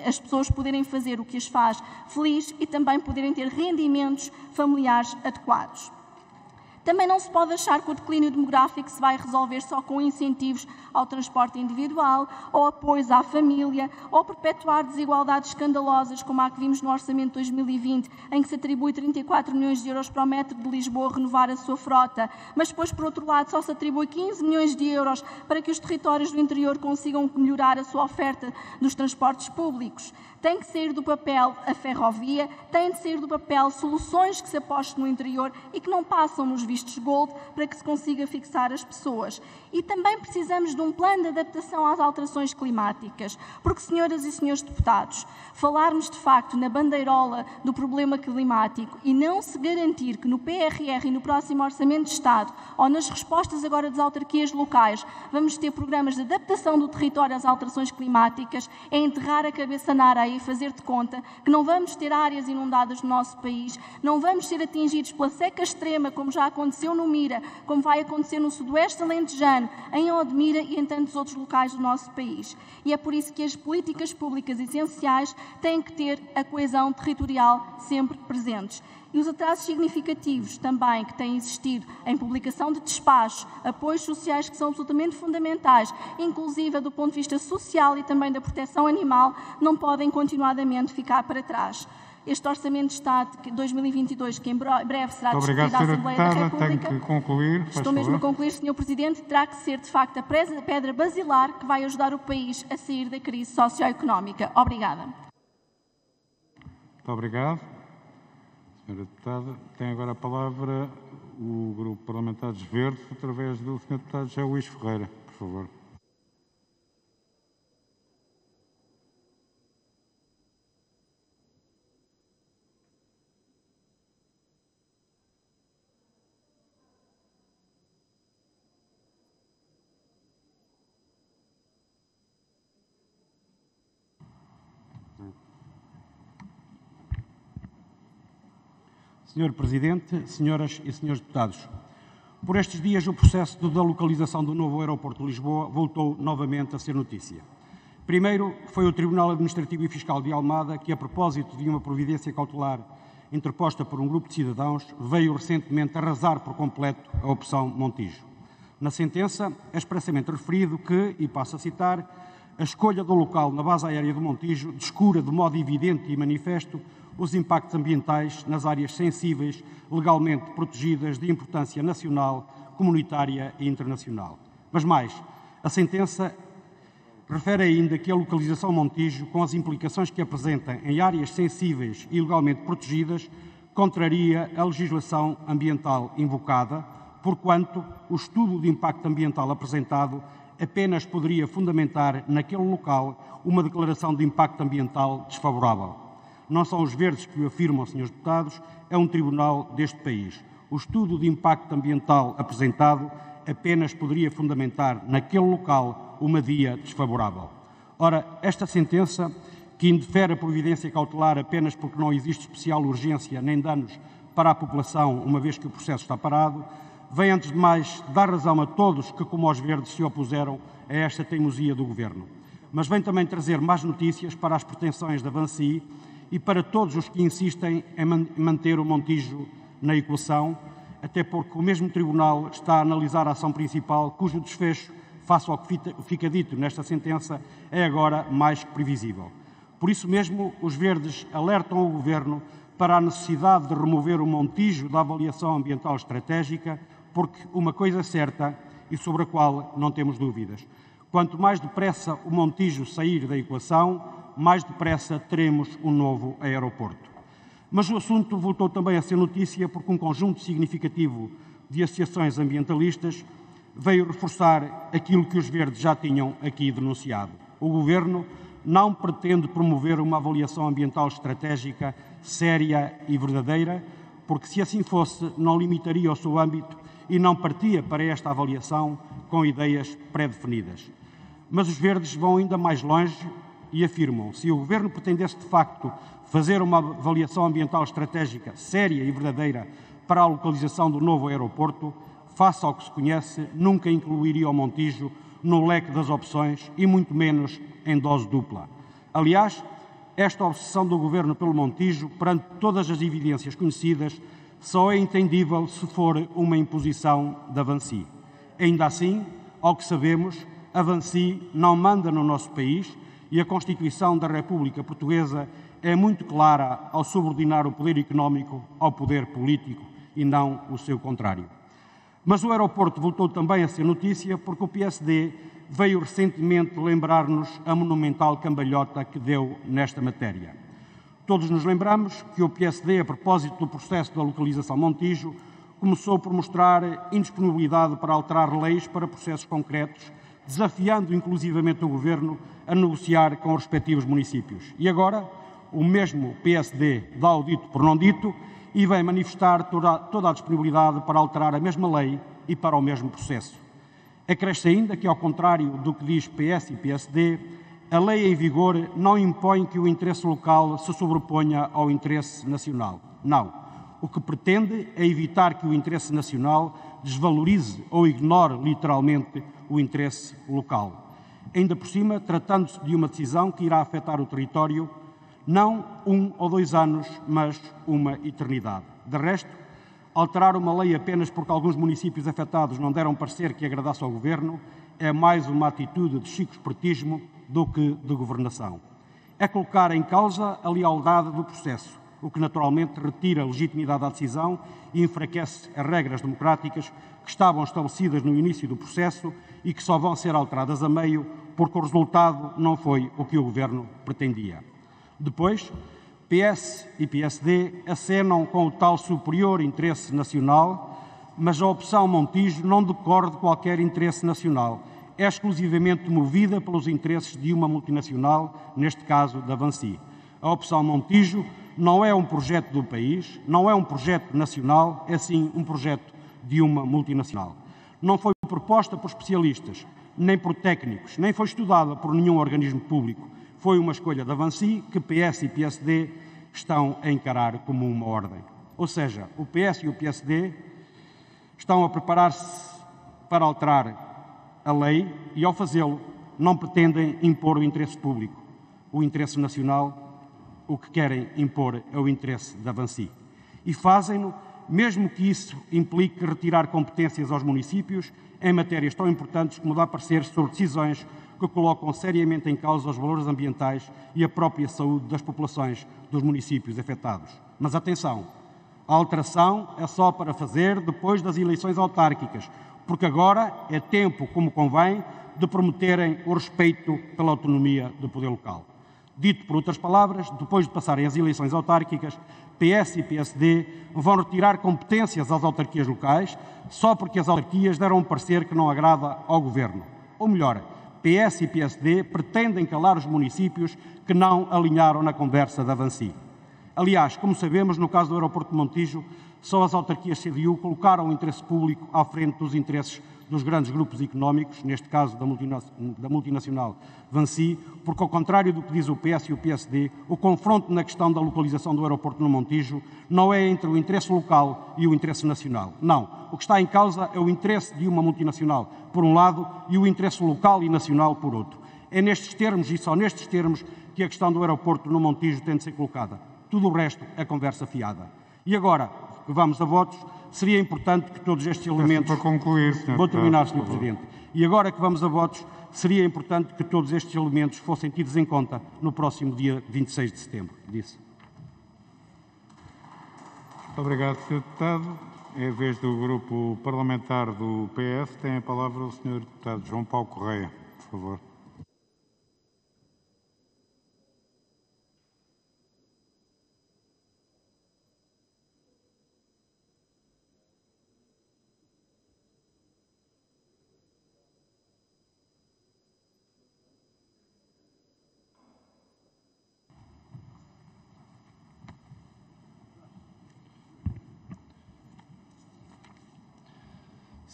as pessoas poderem fazer o que as faz feliz e também poderem ter rendimentos familiares adequados. Também não se pode achar que o declínio demográfico se vai resolver só com incentivos ao transporte individual, ou apoios à família, ou perpetuar desigualdades escandalosas, como a que vimos no Orçamento de 2020, em que se atribui 34 milhões de euros para o metro de Lisboa renovar a sua frota, mas depois, por outro lado, só se atribui 15 milhões de euros para que os territórios do interior consigam melhorar a sua oferta dos transportes públicos. Tem que sair do papel a ferrovia, tem de sair do papel soluções que se apostem no interior e que não passam nos vistos gold para que se consiga fixar as pessoas. E também precisamos de um plano de adaptação às alterações climáticas, porque, senhoras e senhores deputados, falarmos de facto na bandeirola do problema climático e não se garantir que no PRR e no próximo Orçamento de Estado, ou nas respostas agora das autarquias locais, vamos ter programas de adaptação do território às alterações climáticas, é enterrar a cabeça na areia e fazer de conta que não vamos ter áreas inundadas no nosso país, não vamos ser atingidos pela seca extrema, como já aconteceu no Mira, como vai acontecer no Sudoeste Alentejano, em Odmira e em tantos outros locais do nosso país. E é por isso que as políticas públicas essenciais têm que ter a coesão territorial sempre presentes. E os atrasos significativos também que têm existido em publicação de despachos, apoios sociais que são absolutamente fundamentais, inclusive do ponto de vista social e também da proteção animal, não podem continuadamente ficar para trás. Este Orçamento de Estado de 2022, que em breve será discutido à Assembleia da República, tenho que concluir. Estou mesmo a concluir, Sr. Presidente, terá que ser, de facto, a pedra basilar que vai ajudar o país a sair da crise socioeconómica. Obrigada. Muito obrigado. Senhora Deputada, tem agora a palavra o Grupo Parlamentar dos Verdes, através do Sr. Deputado José Luís Ferreira, por favor. Senhor Presidente, senhoras e senhores deputados, por estes dias o processo da localização do novo aeroporto de Lisboa voltou novamente a ser notícia. Primeiro foi o Tribunal Administrativo e Fiscal de Almada que, a propósito de uma providência cautelar interposta por um grupo de cidadãos, veio recentemente arrasar por completo a opção Montijo. Na sentença é expressamente referido que, e passo a citar, a escolha do local na base aérea do Montijo descura de modo evidente e manifesto os impactos ambientais nas áreas sensíveis, legalmente protegidas de importância nacional, comunitária e internacional. Mas mais, a sentença refere ainda que a localização Montijo, com as implicações que apresenta em áreas sensíveis e legalmente protegidas, contraria a legislação ambiental invocada, porquanto o estudo de impacto ambiental apresentado apenas poderia fundamentar naquele local uma declaração de impacto ambiental desfavorável. Não são os verdes que o afirmam, senhores deputados, é um tribunal deste país. O estudo de impacto ambiental apresentado apenas poderia fundamentar naquele local uma via desfavorável. Ora, esta sentença, que indefere a providência cautelar apenas porque não existe especial urgência nem danos para a população, uma vez que o processo está parado, vem, antes de mais, dar razão a todos que, como os verdes, se opuseram a esta teimosia do Governo. Mas vem também trazer más notícias para as pretensões da Vansi e para todos os que insistem em manter o Montijo na equação, até porque o mesmo Tribunal está a analisar a ação principal, cujo desfecho, face ao que fica dito nesta sentença, é agora mais que previsível. Por isso mesmo, os verdes alertam o Governo para a necessidade de remover o Montijo da avaliação ambiental estratégica, porque uma coisa é certa e sobre a qual não temos dúvidas. Quanto mais depressa o Montijo sair da equação, mais depressa teremos um novo aeroporto. Mas o assunto voltou também a ser notícia porque um conjunto significativo de associações ambientalistas veio reforçar aquilo que os verdes já tinham aqui denunciado. O Governo não pretende promover uma avaliação ambiental estratégica séria e verdadeira, porque se assim fosse, não limitaria o seu âmbito e não partia para esta avaliação com ideias pré-definidas. Mas os verdes vão ainda mais longe e afirmam: se o Governo pretendesse de facto fazer uma avaliação ambiental estratégica séria e verdadeira para a localização do novo aeroporto, face ao que se conhece, nunca incluiria o Montijo no leque das opções e muito menos em dose dupla. Aliás, esta obsessão do Governo pelo Montijo, perante todas as evidências conhecidas, só é entendível se for uma imposição da Vinci. Ainda assim, ao que sabemos, a Vinci não manda no nosso país e a Constituição da República Portuguesa é muito clara ao subordinar o poder económico ao poder político e não o seu contrário. Mas o aeroporto voltou também a ser notícia porque o PSD veio recentemente lembrar-nos a monumental cambalhota que deu nesta matéria. Todos nos lembramos que o PSD, a propósito do processo da localização Montijo, começou por mostrar indisponibilidade para alterar leis para processos concretos, desafiando inclusivamente o Governo a negociar com os respectivos municípios. E agora, o mesmo PSD dá o dito por não dito e vem manifestar toda a disponibilidade para alterar a mesma lei e para o mesmo processo. Acresce ainda que, ao contrário do que diz PS e PSD, a lei em vigor não impõe que o interesse local se sobreponha ao interesse nacional. Não. O que pretende é evitar que o interesse nacional desvalorize ou ignore literalmente o interesse local. Ainda por cima, tratando-se de uma decisão que irá afetar o território não 1 ou 2 anos, mas uma eternidade. De resto, alterar uma lei apenas porque alguns municípios afetados não deram parecer que agradasse ao Governo é mais uma atitude de chico-espertismo do que de governação. É colocar em causa a lealdade do processo, o que naturalmente retira a legitimidade à decisão e enfraquece as regras democráticas que estavam estabelecidas no início do processo e que só vão ser alteradas a meio porque o resultado não foi o que o Governo pretendia. Depois, PS e PSD acenam com o tal superior interesse nacional, mas a opção Montijo não decorre de qualquer interesse nacional. É exclusivamente movida pelos interesses de uma multinacional, neste caso da Vinci. A opção Montijo não é um projeto do país, não é um projeto nacional, é sim um projeto de uma multinacional. Não foi proposta por especialistas, nem por técnicos, nem foi estudada por nenhum organismo público. Foi uma escolha da Vinci que PS e PSD estão a encarar como uma ordem. Ou seja, o PS e o PSD estão a preparar-se para alterar a lei e, ao fazê-lo, não pretendem impor o interesse público, o interesse nacional. O que querem impor é o interesse da Vinci. E fazem-no, mesmo que isso implique retirar competências aos municípios em matérias tão importantes como dar parecer sobre decisões que colocam seriamente em causa os valores ambientais e a própria saúde das populações dos municípios afetados. Mas atenção, a alteração é só para fazer depois das eleições autárquicas, porque agora é tempo, como convém, de prometerem o respeito pela autonomia do poder local. Dito por outras palavras, depois de passarem as eleições autárquicas, PS e PSD vão retirar competências às autarquias locais só porque as autarquias deram um parecer que não agrada ao Governo. Ou melhor, PS e PSD pretendem calar os municípios que não alinharam na conversa da Vinci. Aliás, como sabemos, no caso do aeroporto de Montijo, só as autarquias CDU colocaram o interesse público à frente dos interesses dos grandes grupos económicos, neste caso da multinacional Vinci, porque, ao contrário do que diz o PS e o PSD, o confronto na questão da localização do aeroporto no Montijo não é entre o interesse local e o interesse nacional. Não. O que está em causa é o interesse de uma multinacional, por um lado, e o interesse local e nacional, por outro. É nestes termos, e só nestes termos, que a questão do aeroporto no Montijo tem de ser colocada. Tudo o resto é conversa fiada. E agora que vamos a votos, seria importante que todos estes elementos... Para concluir, Sr. Vou terminar, Sr. Presidente. E agora que vamos a votos, seria importante que todos estes elementos fossem tidos em conta no próximo dia 26 de setembro. Disse. Muito obrigado, Sr. Deputado. É a vez do Grupo Parlamentar do PS. Tem a palavra o Sr. Deputado João Paulo Correia, por favor.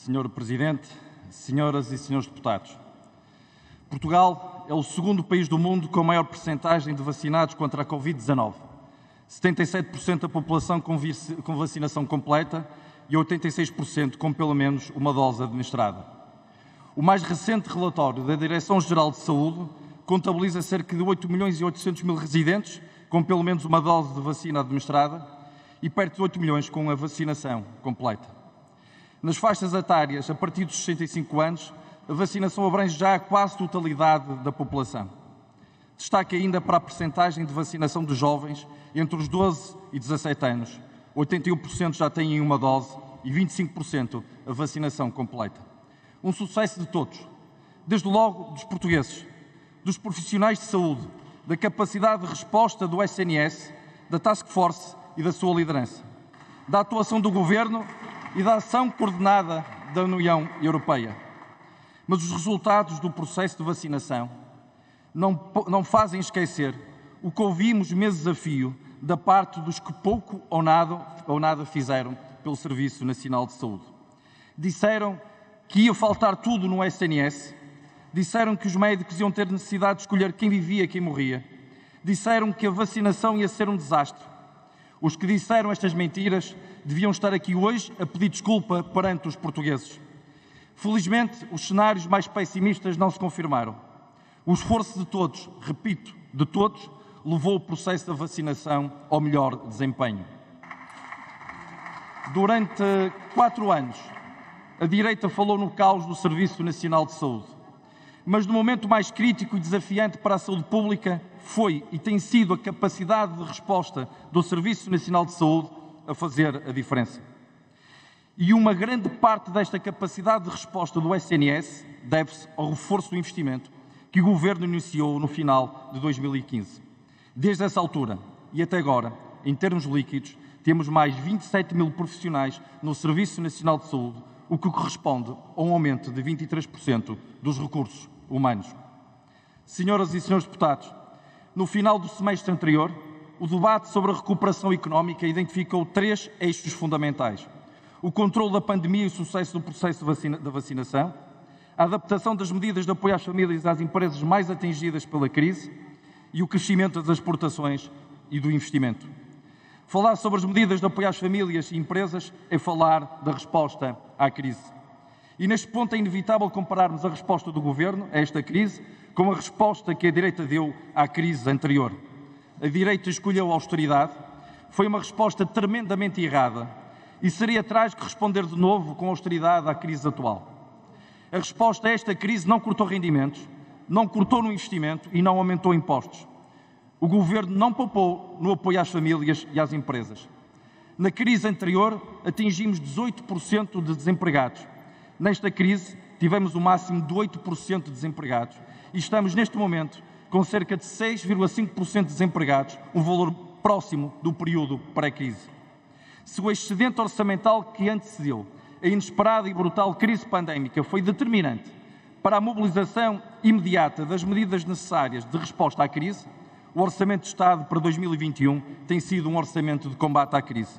Senhor Presidente, senhoras e senhores deputados, Portugal é o segundo país do mundo com a maior percentagem de vacinados contra a Covid-19. 77% da população com vacinação completa e 86% com pelo menos uma dose administrada. O mais recente relatório da Direção-Geral de Saúde contabiliza cerca de 8.800.000 residentes com pelo menos uma dose de vacina administrada e perto de 8 milhões com a vacinação completa. Nas faixas etárias, a partir dos 65 anos, a vacinação abrange já a quase totalidade da população. Destaque ainda para a percentagem de vacinação de jovens entre os 12 e 17 anos. 81% já têm uma dose e 25% a vacinação completa. Um sucesso de todos, desde logo dos portugueses, dos profissionais de saúde, da capacidade de resposta do SNS, da Task Force e da sua liderança, da atuação do Governo e da ação coordenada da União Europeia. Mas os resultados do processo de vacinação não fazem esquecer o que ouvimos meses a fio da parte dos que pouco ou nada fizeram pelo Serviço Nacional de Saúde. Disseram que ia faltar tudo no SNS, disseram que os médicos iam ter necessidade de escolher quem vivia e quem morria, disseram que a vacinação ia ser um desastre. Os que disseram estas mentiras deviam estar aqui hoje a pedir desculpa perante os portugueses. Felizmente, os cenários mais pessimistas não se confirmaram. O esforço de todos, repito, de todos, levou o processo da vacinação ao melhor desempenho. Durante 4 anos, a direita falou no caos do Serviço Nacional de Saúde. Mas no momento mais crítico e desafiante para a saúde pública foi e tem sido a capacidade de resposta do Serviço Nacional de Saúde a fazer a diferença. E uma grande parte desta capacidade de resposta do SNS deve-se ao reforço do investimento que o Governo iniciou no final de 2015. Desde essa altura e até agora, em termos líquidos, temos mais 27 mil profissionais no Serviço Nacional de Saúde, o que corresponde a um aumento de 23% dos recursos humanos. Senhoras e senhores deputados, no final do semestre anterior, o debate sobre a recuperação económica identificou 3 eixos fundamentais: o controle da pandemia e o sucesso do processo da vacinação, a adaptação das medidas de apoio às famílias e às empresas mais atingidas pela crise e o crescimento das exportações e do investimento. Falar sobre as medidas de apoio às famílias e empresas é falar da resposta à crise. E neste ponto é inevitável compararmos a resposta do Governo a esta crise com a resposta que a direita deu à crise anterior. A direita escolheu a austeridade, foi uma resposta tremendamente errada e seria trágico responder de novo com austeridade à crise atual. A resposta a esta crise não cortou rendimentos, não cortou no investimento e não aumentou impostos. O Governo não poupou no apoio às famílias e às empresas. Na crise anterior, atingimos 18% de desempregados. Nesta crise, tivemos o máximo de 8% de desempregados e estamos, neste momento, com cerca de 6,5% de desempregados, um valor próximo do período pré-crise. Se o excedente orçamental que antecedeu a inesperada e brutal crise pandémica foi determinante para a mobilização imediata das medidas necessárias de resposta à crise, o Orçamento de Estado para 2021 tem sido um orçamento de combate à crise.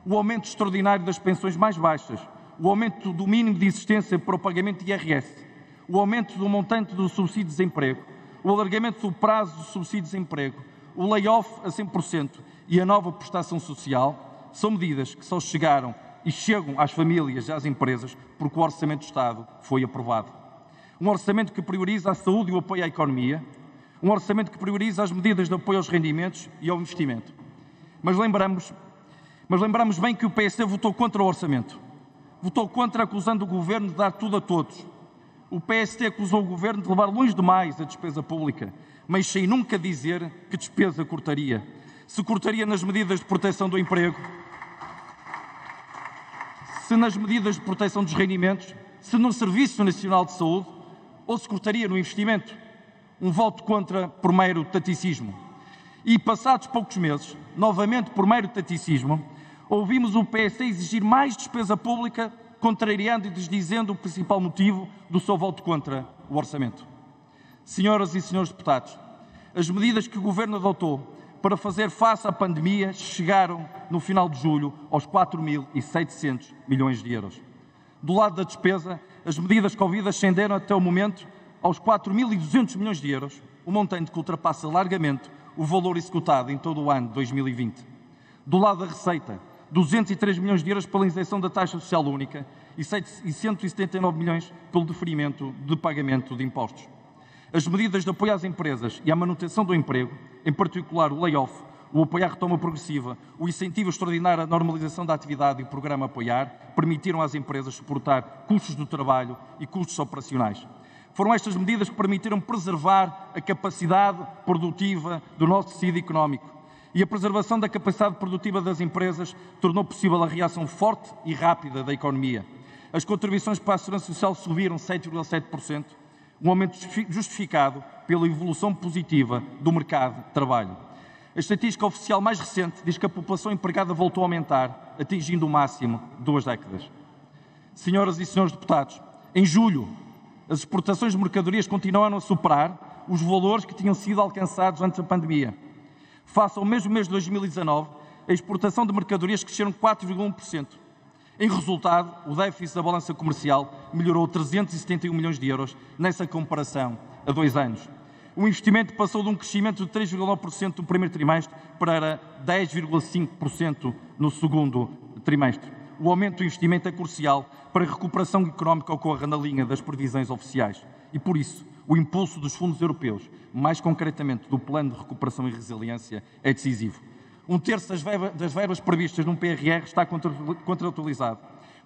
O aumento extraordinário das pensões mais baixas, o aumento do mínimo de existência para o pagamento de IRS, o aumento do montante do subsídio de desemprego, o alargamento do prazo do subsídio de desemprego, o layoff a 100% e a nova prestação social são medidas que só chegaram e chegam às famílias e às empresas porque o Orçamento de Estado foi aprovado. Um orçamento que prioriza a saúde e o apoio à economia, um orçamento que prioriza as medidas de apoio aos rendimentos e ao investimento. Mas lembramos bem que o PSD votou contra o orçamento. Votou contra, acusando o Governo de dar tudo a todos. O PSD acusou o Governo de levar longe demais a despesa pública, mas sem nunca dizer que despesa cortaria. Se cortaria nas medidas de proteção do emprego, se nas medidas de proteção dos rendimentos, se no Serviço Nacional de Saúde, ou se cortaria no investimento. Um voto contra por mero taticismo. E, passados poucos meses, novamente por mero taticismo, ouvimos o PSD exigir mais despesa pública, contrariando e desdizendo o principal motivo do seu voto contra o orçamento. Senhoras e senhores deputados, as medidas que o Governo adotou para fazer face à pandemia chegaram, no final de julho, aos 4.700 milhões de euros. Do lado da despesa, as medidas Covid ascenderam até o momento aos 4.200 milhões de euros, um montante que ultrapassa largamente o valor executado em todo o ano de 2020. Do lado da receita, 203 milhões de euros pela isenção da taxa social única e 179 milhões pelo deferimento de pagamento de impostos. As medidas de apoio às empresas e à manutenção do emprego, em particular o layoff, o apoio à retoma progressiva, o incentivo extraordinário à normalização da atividade e o programa Apoiar permitiram às empresas suportar custos do trabalho e custos operacionais. Foram estas medidas que permitiram preservar a capacidade produtiva do nosso tecido económico. E a preservação da capacidade produtiva das empresas tornou possível a reação forte e rápida da economia. As contribuições para a Segurança Social subiram 7,7%, um aumento justificado pela evolução positiva do mercado de trabalho. A estatística oficial mais recente diz que a população empregada voltou a aumentar, atingindo o máximo de 2 décadas. Senhoras e senhores deputados, em julho, as exportações de mercadorias continuaram a superar os valores que tinham sido alcançados antes da pandemia. Face ao mesmo mês de 2019, a exportação de mercadorias cresceram 4,1%. Em resultado, o déficit da balança comercial melhorou 371 milhões de euros nessa comparação a 2 anos. O investimento passou de um crescimento de 3,9% no primeiro trimestre para 10,5% no segundo trimestre. O aumento do investimento é crucial para a recuperação económica ocorra na linha das previsões oficiais e, por isso, o impulso dos fundos europeus, mais concretamente do Plano de Recuperação e Resiliência, é decisivo. 1/3 das verbas previstas num PRR está contratualizado.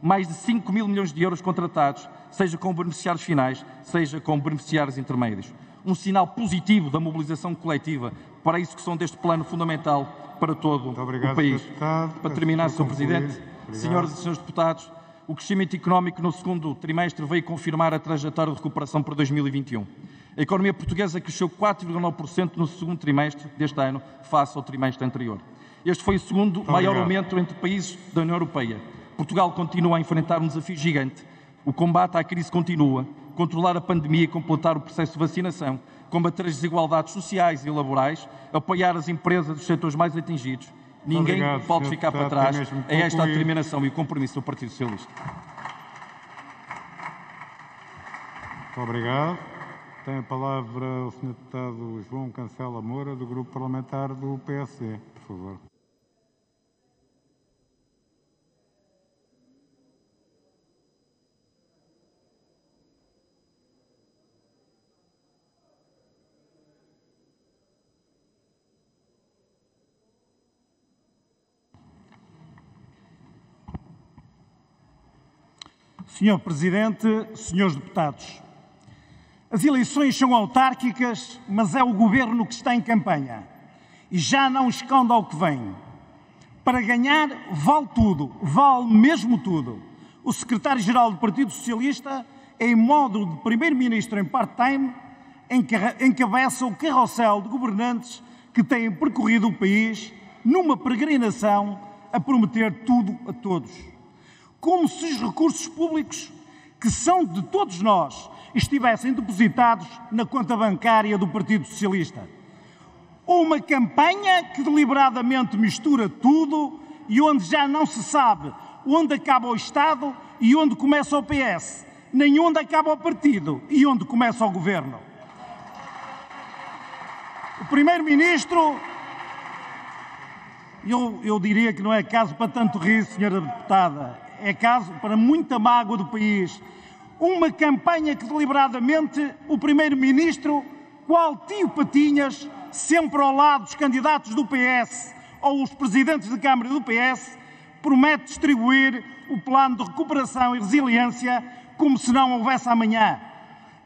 Mais de 5 mil milhões de euros contratados, seja com beneficiários finais, seja com beneficiários intermédios. Um sinal positivo da mobilização coletiva para a execução deste plano fundamental para todo o país. Para terminar, Sr. Presidente, senhoras e senhores deputados, o crescimento económico no segundo trimestre veio confirmar a trajetória de recuperação para 2021. A economia portuguesa cresceu 4,9% no segundo trimestre deste ano, face ao trimestre anterior. Este foi o segundo maior aumento entre países da União Europeia. Portugal continua a enfrentar um desafio gigante. O combate à crise continua. Controlar a pandemia e completar o processo de vacinação, combater as desigualdades sociais e laborais, apoiar as empresas dos setores mais atingidos. Ninguém pode ficar para trás. É esta a determinação e o compromisso do Partido Socialista. Muito obrigado. Tem a palavra o Sr. Deputado João Cancela Moura, do Grupo Parlamentar do PSD. Por favor. Senhor Presidente, senhores deputados, as eleições são autárquicas, mas é o Governo que está em campanha e já não esconde ao que vem. Para ganhar, vale tudo, vale mesmo tudo. O Secretário-Geral do Partido Socialista, em modo de Primeiro-Ministro em part-time, encabeça o carrossel de governantes que têm percorrido o país numa peregrinação a prometer tudo a todos. Como se os recursos públicos, que são de todos nós, estivessem depositados na conta bancária do Partido Socialista. Ou uma campanha que deliberadamente mistura tudo e onde já não se sabe onde acaba o Estado e onde começa o PS, nem onde acaba o partido e onde começa o Governo. O Primeiro-Ministro, eu diria que não é caso para tanto rir, senhora deputada, é caso para muita mágoa do país. Uma campanha que deliberadamente o Primeiro-Ministro, qual tio Patinhas, sempre ao lado dos candidatos do PS ou os presidentes de Câmara do PS, promete distribuir o plano de recuperação e resiliência como se não houvesse amanhã.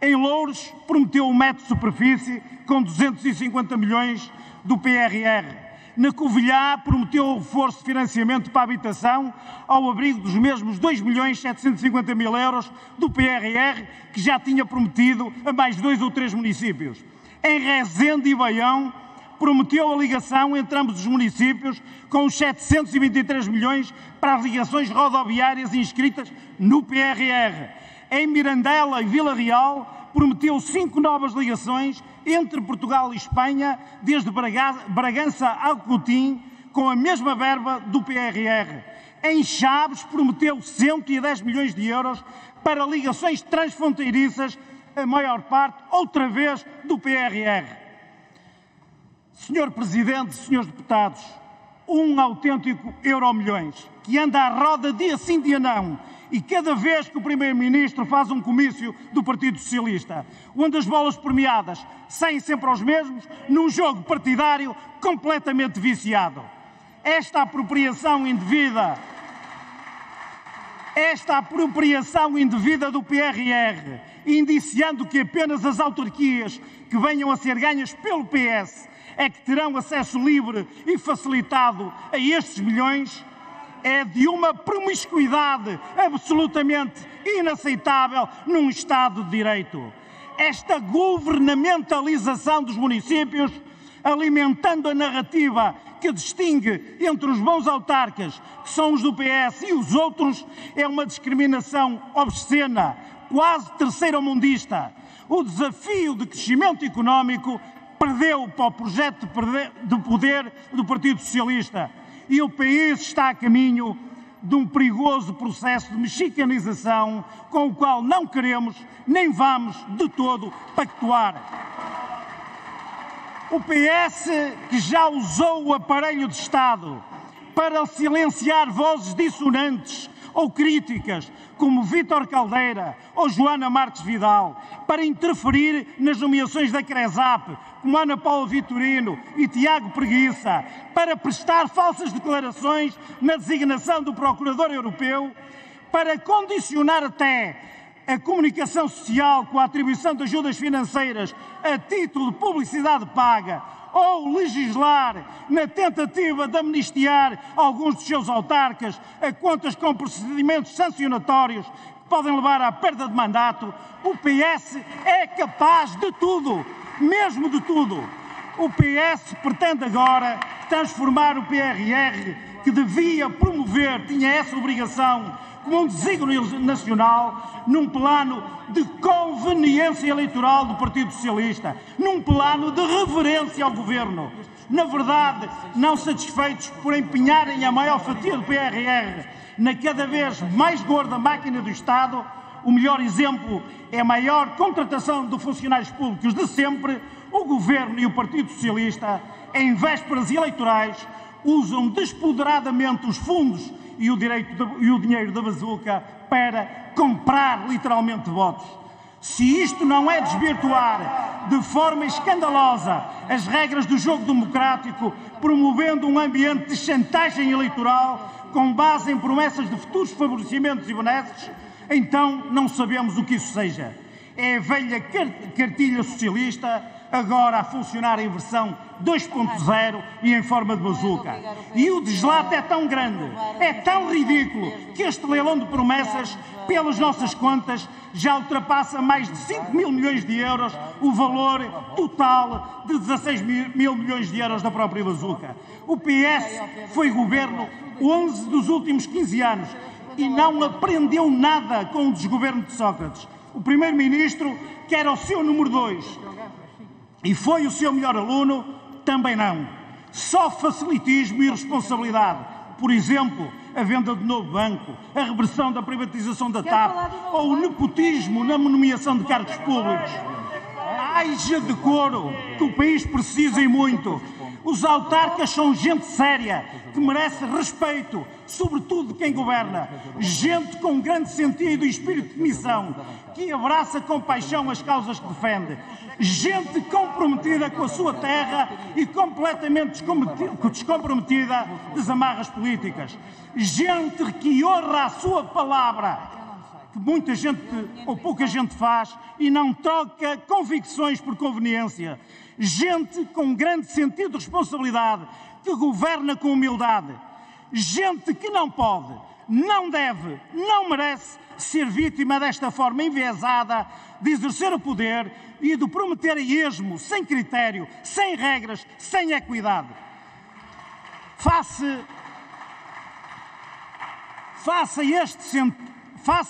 Em Louros, prometeu um metro de superfície com 250 milhões do PRR. Na Covilhã, prometeu o reforço de financiamento para a habitação ao abrigo dos mesmos 2.750.000 euros do PRR, que já tinha prometido a mais 2 ou 3 municípios. Em Rezende e Baião, prometeu a ligação entre ambos os municípios com os 723 milhões para as ligações rodoviárias inscritas no PRR. Em Mirandela e Vila Real, prometeu 5 novas ligações entre Portugal e Espanha, desde Bragança a Cotim, com a mesma verba do PRR. Em Chaves, prometeu 110 milhões de euros para ligações transfronteiriças, a maior parte, outra vez, do PRR. Senhor Presidente, senhores deputados, um autêntico Euromilhões, que anda à roda dia sim, dia não, e cada vez que o Primeiro-Ministro faz um comício do Partido Socialista, onde as bolas premiadas saem sempre aos mesmos, num jogo partidário completamente viciado. Esta apropriação indevida do PRR, indiciando que apenas as autarquias que venham a ser ganhas pelo PS é que terão acesso livre e facilitado a estes milhões, é de uma promiscuidade absolutamente inaceitável num Estado de Direito. Esta governamentalização dos municípios, alimentando a narrativa que distingue entre os bons autarcas, que são os do PS, e os outros, é uma discriminação obscena, quase terceiromundista. O desafio de crescimento económico perdeu para o projeto de poder do Partido Socialista e o país está a caminho de um perigoso processo de mexicanização com o qual não queremos nem vamos de todo pactuar. O PS, que já usou o aparelho de Estado para silenciar vozes dissonantes ou críticas, como Vítor Caldeira ou Joana Marques Vidal, para interferir nas nomeações da CRESAP, como Ana Paula Vitorino e Tiago Preguiça, para prestar falsas declarações na designação do Procurador Europeu, para condicionar até a comunicação social com a atribuição de ajudas financeiras a título de publicidade paga, ou legislar na tentativa de amnistiar alguns dos seus autarcas a contas com procedimentos sancionatórios que podem levar à perda de mandato, o PS é capaz de tudo, mesmo de tudo. O PS pretende agora transformar o PRR, que devia promover, tinha essa obrigação, como um desígnio nacional, num plano de conveniência eleitoral do Partido Socialista, num plano de reverência ao Governo. Na verdade, não satisfeitos por empenharem a maior fatia do PRR na cada vez mais gorda máquina do Estado, o melhor exemplo é a maior contratação de funcionários públicos de sempre. O Governo e o Partido Socialista, em vésperas eleitorais, usam despoderadamente os fundos e o dinheiro da bazuca para comprar literalmente votos. Se isto não é desvirtuar de forma escandalosa as regras do jogo democrático, promovendo um ambiente de chantagem eleitoral com base em promessas de futuros favorecimentos e benesses, então não sabemos o que isso seja. É a velha cartilha socialista, agora a funcionar em versão 2.0 e em forma de bazuca. E o deslate é tão grande, é tão ridículo, que este leilão de promessas, pelas nossas contas, já ultrapassa mais de 5 mil milhões de euros o valor total de 16 mil milhões de euros da própria bazuca. O PS foi governo 11 dos últimos 15 anos e não aprendeu nada com o desgoverno de Sócrates. O Primeiro-Ministro, que era o seu número 2, e foi o seu melhor aluno, também não. Só facilitismo e irresponsabilidade. Por exemplo, a venda de novo banco, a reversão da privatização da TAP ou o nepotismo na nomeação de cargos públicos. Haja decoro, que o país precisa e muito. Os autarcas são gente séria, que merece respeito, sobretudo de quem governa. Gente com grande sentido e espírito de missão, que abraça com paixão as causas que defende. Gente comprometida com a sua terra e completamente descomprometida das amarras políticas. Gente que honra a sua palavra, que muita gente ou pouca gente faz e não troca convicções por conveniência. Gente com grande sentido de responsabilidade, que governa com humildade. Gente que não pode, não deve, não merece ser vítima desta forma enviesada de exercer o poder e de prometer a esmo, sem critério, sem regras, sem equidade. Face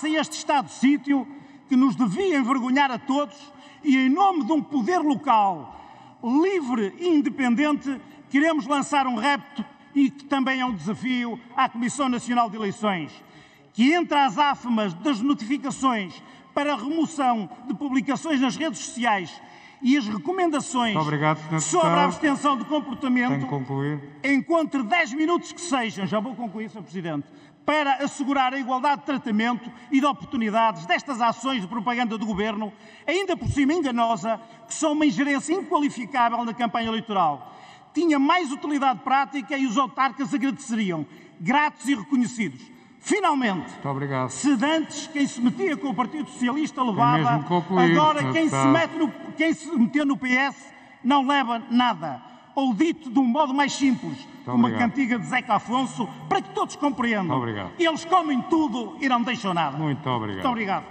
a este estado de sítio que nos devia envergonhar a todos e em nome de um poder local livre e independente, queremos lançar um repto e que também é um desafio à Comissão Nacional de Eleições, que entre as afamas das notificações para a remoção de publicações nas redes sociais e as recomendações Obrigado, Sr. sobre a Deputado. abstenção de comportamento, Tenho que concluir. encontre 10 minutos que sejam, já vou concluir, Sr. Presidente, para assegurar a igualdade de tratamento e de oportunidades destas ações de propaganda do Governo, ainda por cima enganosa, que são uma ingerência inqualificável na campanha eleitoral. Tinha mais utilidade prática e os autarcas agradeceriam, gratos e reconhecidos. Finalmente, Muito obrigado. se antes quem se metia com o Partido Socialista levava, mesmo concluir, agora Sr. quem se meteu no PS não leva nada. Ou dito de um modo mais simples, uma obrigado. cantiga de Zeca Afonso, para que todos compreendam. Muito obrigado. Eles comem tudo e não deixam nada. Muito obrigado. Muito obrigado.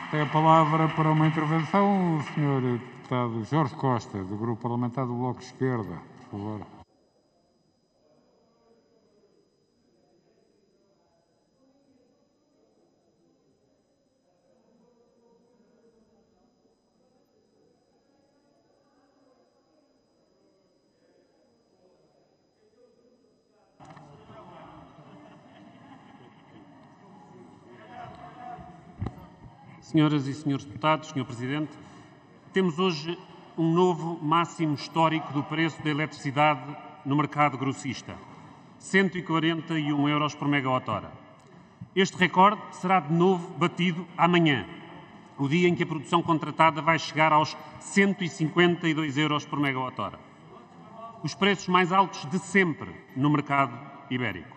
Tem a palavra para uma intervenção o Sr. Deputado Jorge Costa, do Grupo Parlamentar do Bloco de Esquerda. Por favor. Senhoras e senhores deputados, Sr. Presidente, temos hoje um novo máximo histórico do preço da eletricidade no mercado grossista, 141 euros por megawatt-hora. Este recorde será de novo batido amanhã, o dia em que a produção contratada vai chegar aos 152 euros por megawatt-hora. Os preços mais altos de sempre no mercado ibérico.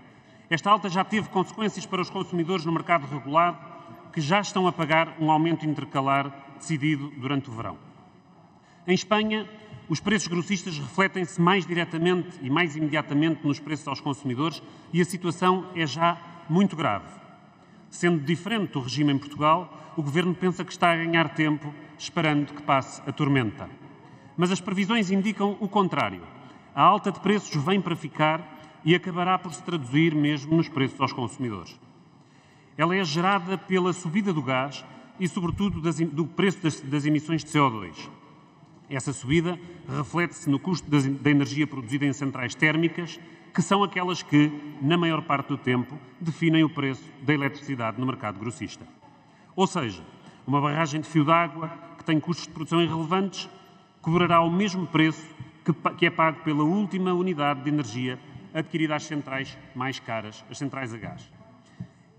Esta alta já teve consequências para os consumidores no mercado regulado, que já estão a pagar um aumento intercalar decidido durante o verão. Em Espanha, os preços grossistas refletem-se mais diretamente e mais imediatamente nos preços aos consumidores e a situação é já muito grave. Sendo diferente do regime em Portugal, o Governo pensa que está a ganhar tempo, esperando que passe a tormenta. Mas as previsões indicam o contrário. A alta de preços vem para ficar e acabará por se traduzir mesmo nos preços aos consumidores. Ela é gerada pela subida do gás e, sobretudo, do preço das emissões de CO2. Essa subida reflete-se no custo da energia produzida em centrais térmicas, que são aquelas que, na maior parte do tempo, definem o preço da eletricidade no mercado grossista. Ou seja, uma barragem de fio d'água que tem custos de produção irrelevantes cobrará o mesmo preço que é pago pela última unidade de energia adquirida às centrais mais caras, as centrais a gás.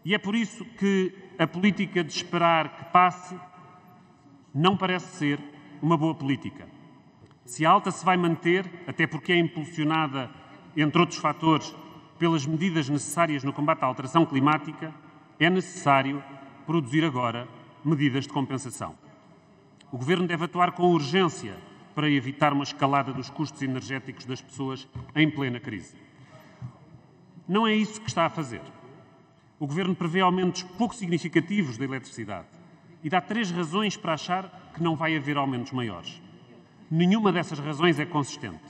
E é por isso que a política de esperar que passe não parece ser uma boa política. Se a alta se vai manter, até porque é impulsionada, entre outros fatores, pelas medidas necessárias no combate à alteração climática, é necessário produzir agora medidas de compensação. O Governo deve atuar com urgência para evitar uma escalada dos custos energéticos das pessoas em plena crise. Não é isso que está a fazer. O Governo prevê aumentos pouco significativos da eletricidade e dá 3 razões para achar que não vai haver aumentos maiores. Nenhuma dessas razões é consistente.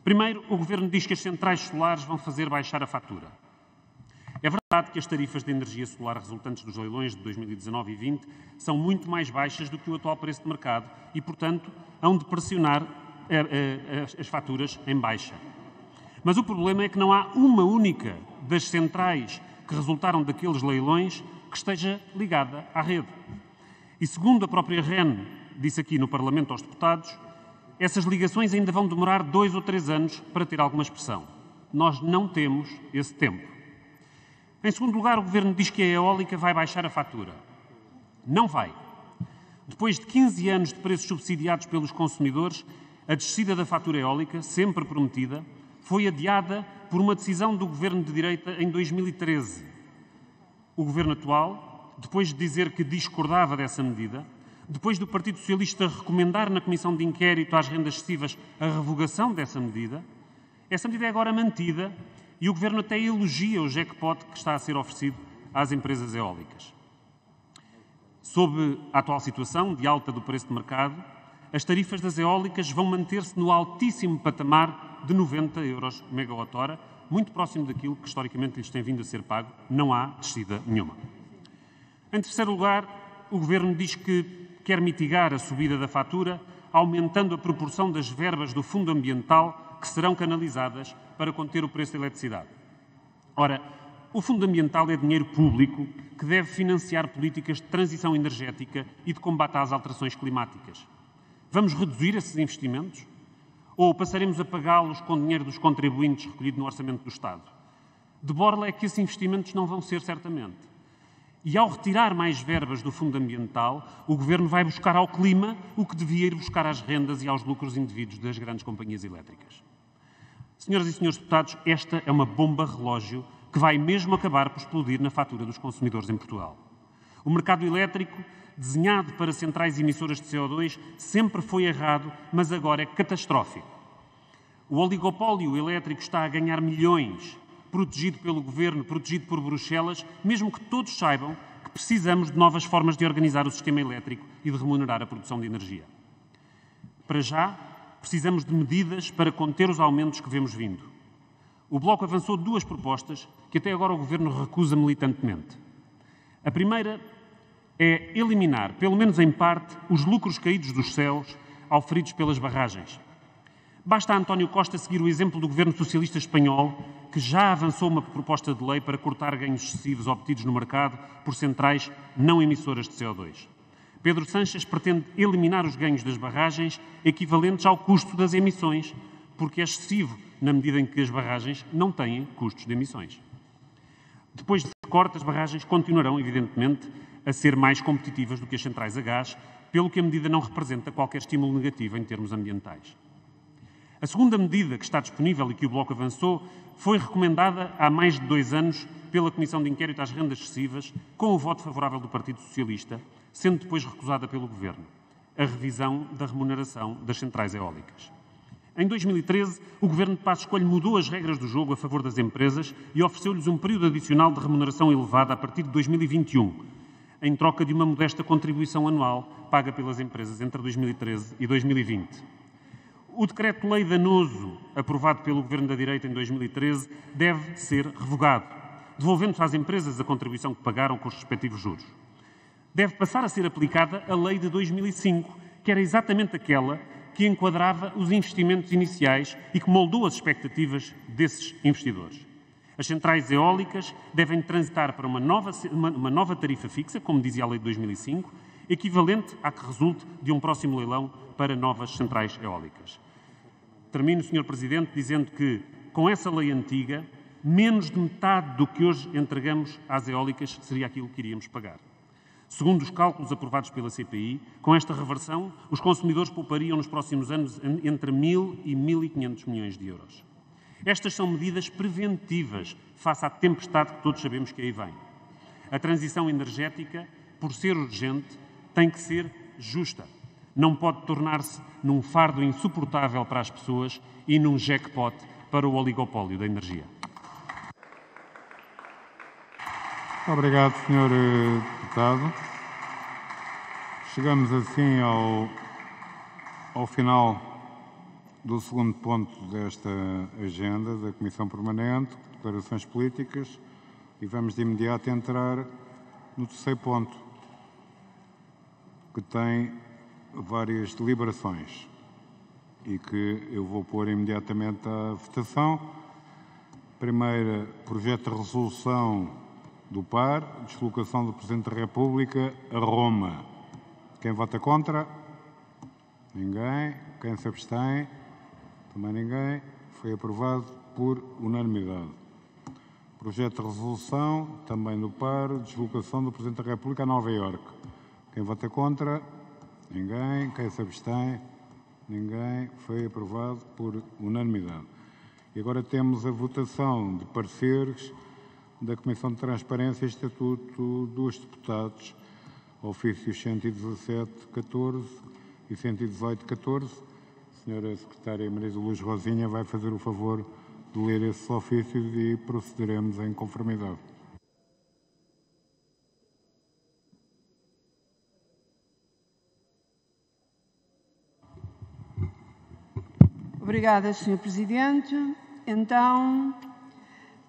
Primeiro, o Governo diz que as centrais solares vão fazer baixar a fatura. É verdade que as tarifas de energia solar resultantes dos leilões de 2019 e 2020 são muito mais baixas do que o atual preço de mercado e, portanto, hão de pressionar as faturas em baixa. Mas o problema é que não há uma única das centrais que resultaram daqueles leilões que esteja ligada à rede. E segundo a própria REN disse aqui no Parlamento aos deputados, essas ligações ainda vão demorar 2 ou 3 anos para ter alguma expressão. Nós não temos esse tempo. Em segundo lugar, o Governo diz que a eólica vai baixar a fatura. Não vai. Depois de 15 anos de preços subsidiados pelos consumidores, a descida da fatura eólica, sempre prometida, foi adiada por uma decisão do Governo de direita em 2013. O Governo atual, depois de dizer que discordava dessa medida, depois do Partido Socialista recomendar na Comissão de Inquérito às rendas excessivas a revogação dessa medida, essa medida é agora mantida e o Governo até elogia o jackpot que está a ser oferecido às empresas eólicas. Sob a atual situação de alta do preço de mercado, as tarifas das eólicas vão manter-se no altíssimo patamar de 90 euros megawatt-hora, muito próximo daquilo que historicamente lhes tem vindo a ser pago. Não há descida nenhuma. Em terceiro lugar, o Governo diz que quer mitigar a subida da fatura, aumentando a proporção das verbas do Fundo Ambiental que serão canalizadas para conter o preço da eletricidade. Ora, O Fundo Ambiental é dinheiro público que deve financiar políticas de transição energética e de combate às alterações climáticas. Vamos reduzir esses investimentos? Ou passaremos a pagá-los com dinheiro dos contribuintes recolhido no Orçamento do Estado? De borla é que esses investimentos não vão ser, certamente. E ao retirar mais verbas do Fundo Ambiental, o Governo vai buscar ao clima o que devia ir buscar às rendas e aos lucros indevidos das grandes companhias elétricas. Senhoras e senhores deputados, esta é uma bomba relógio que vai mesmo acabar por explodir na fatura dos consumidores em Portugal. O mercado elétrico, desenhado para centrais emissoras de CO2, sempre foi errado, mas agora é catastrófico. O oligopólio elétrico está a ganhar milhões, protegido pelo Governo, protegido por Bruxelas, mesmo que todos saibam que precisamos de novas formas de organizar o sistema elétrico e de remunerar a produção de energia. Para já, precisamos de medidas para conter os aumentos que vemos vindo. O Bloco avançou 2 propostas que até agora o Governo recusa militantemente. A primeira é eliminar, pelo menos em parte, os lucros caídos dos céus auferidos pelas barragens. Basta a António Costa seguir o exemplo do Governo Socialista Espanhol, que já avançou uma proposta de lei para cortar ganhos excessivos obtidos no mercado por centrais não emissoras de CO2. Pedro Sánchez pretende eliminar os ganhos das barragens equivalentes ao custo das emissões, porque é excessivo na medida em que as barragens não têm custos de emissões. Depois de corte, as barragens continuarão, evidentemente, a ser mais competitivas do que as centrais a gás, pelo que a medida não representa qualquer estímulo negativo em termos ambientais. A segunda medida que está disponível e que o Bloco avançou foi recomendada há mais de 2 anos pela Comissão de Inquérito às Rendas Excessivas, com o voto favorável do Partido Socialista, sendo depois recusada pelo Governo: a revisão da remuneração das centrais eólicas. Em 2013, o Governo de Passos Coelho mudou as regras do jogo a favor das empresas e ofereceu-lhes um período adicional de remuneração elevada a partir de 2021, em troca de uma modesta contribuição anual paga pelas empresas entre 2013 e 2020. O decreto-lei danoso, aprovado pelo Governo da Direita em 2013, deve ser revogado, devolvendo-se às empresas a contribuição que pagaram com os respectivos juros. Deve passar a ser aplicada a lei de 2005, que era exatamente aquela que enquadrava os investimentos iniciais e que moldou as expectativas desses investidores. As centrais eólicas devem transitar para uma nova tarifa fixa, como dizia a lei de 2005, equivalente à que resulte de um próximo leilão para novas centrais eólicas. Termino, Sr. Presidente, dizendo que, com essa lei antiga, menos de metade do que hoje entregamos às eólicas seria aquilo que iríamos pagar. Segundo os cálculos aprovados pela CPI, com esta reversão, os consumidores poupariam nos próximos anos entre 1.000 e 1.500 milhões de euros. Estas são medidas preventivas face à tempestade que todos sabemos que aí vem. A transição energética, por ser urgente, tem que ser justa. Não pode tornar-se num fardo insuportável para as pessoas e num jackpot para o oligopólio da energia. Obrigado, Sr. Deputado. Chegamos assim ao final do segundo ponto desta agenda da Comissão Permanente, declarações políticas, e vamos de imediato entrar no terceiro ponto, que tem várias deliberações e que eu vou pôr imediatamente à votação. Primeiro, projeto de resolução do PAR, deslocação do Presidente da República a Roma. Quem vota contra? Ninguém. Quem se abstém? Também ninguém. Foi aprovado por unanimidade. Projeto de resolução, também do PAR, deslocação do Presidente da República a Nova Iorque. Quem vota contra? Ninguém. Quem se abstém? Ninguém. Foi aprovado por unanimidade. E agora temos a votação de pareceres da Comissão de Transparência e Estatuto dos Deputados, ofícios 117-14 e 118-14. A Senhora Secretária Maria de Luz Rosinha vai fazer o favor de ler esses ofícios e procederemos em conformidade. Obrigada, Sr. Presidente. Então,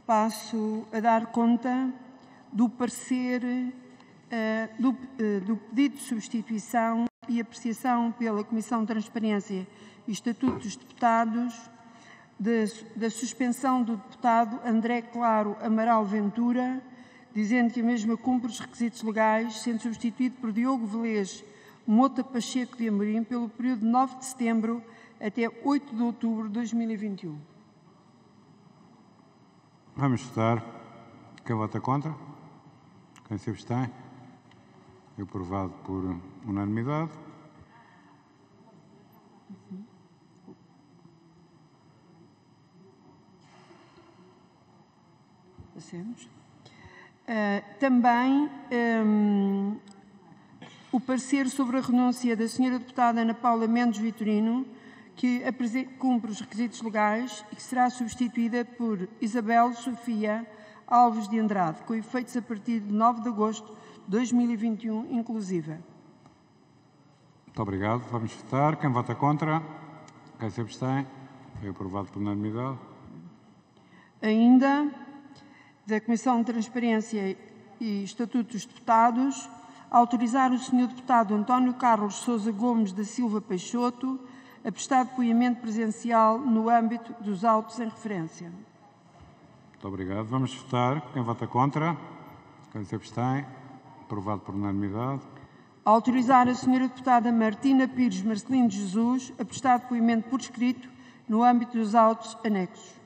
passo a dar conta do parecer do pedido de substituição e apreciação pela Comissão de Transparência e Estatuto dos Deputados da suspensão do deputado André Claro Amaral Ventura, dizendo que a mesma cumpre os requisitos legais, sendo substituído por Diogo Velez Mota Pacheco de Amorim pelo período de 9 de setembro até 8 de outubro de 2021. Vamos votar. Quem vota contra? Quem se abstém? É aprovado por unanimidade. Passemos. Também o parecer sobre a renúncia da Sra. Deputada Ana Paula Mendes Vitorino, que cumpre os requisitos legais e que será substituída por Isabel Sofia Alves de Andrade, com efeitos a partir de 9 de agosto de 2021, inclusive. Muito obrigado. Vamos votar. Quem vota contra? Quem se abstém? É aprovado por unanimidade. Ainda da Comissão de Transparência e Estatuto dos Deputados, autorizar o Sr. Deputado António Carlos Sousa Gomes da Silva Peixoto a prestar depoimento presencial no âmbito dos autos em referência. Muito obrigado. Vamos votar. Quem vota contra? Quem se abstém? Aprovado por unanimidade. Autorizar a Sra. Deputada Martina Pires Marcelino de Jesus a prestar depoimento por escrito no âmbito dos autos anexos.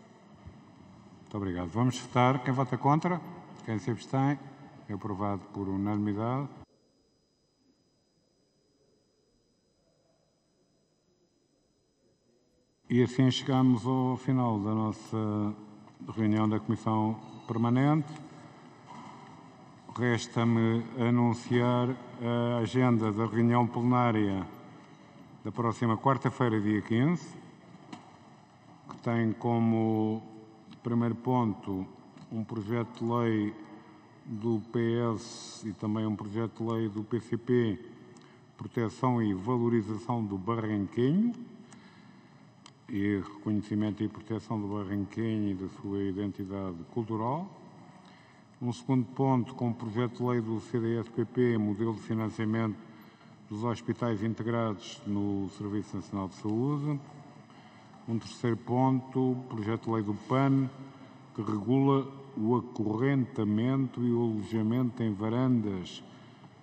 Muito obrigado. Vamos votar. Quem vota contra? Quem se abstém? É aprovado por unanimidade. E assim chegamos ao final da nossa reunião da Comissão Permanente. Resta-me anunciar a agenda da reunião plenária da próxima quarta-feira, dia 15, que tem como primeiro ponto um projeto de lei do PS e também um projeto de lei do PCP, proteção e valorização do barranquenho, e reconhecimento e proteção do barranquenho e da sua identidade cultural. Um segundo ponto, com o projeto de lei do CDS-PP, modelo de financiamento dos hospitais integrados no Serviço Nacional de Saúde. Um terceiro ponto, projeto de lei do PAN, que regula o acorrentamento e o alojamento em varandas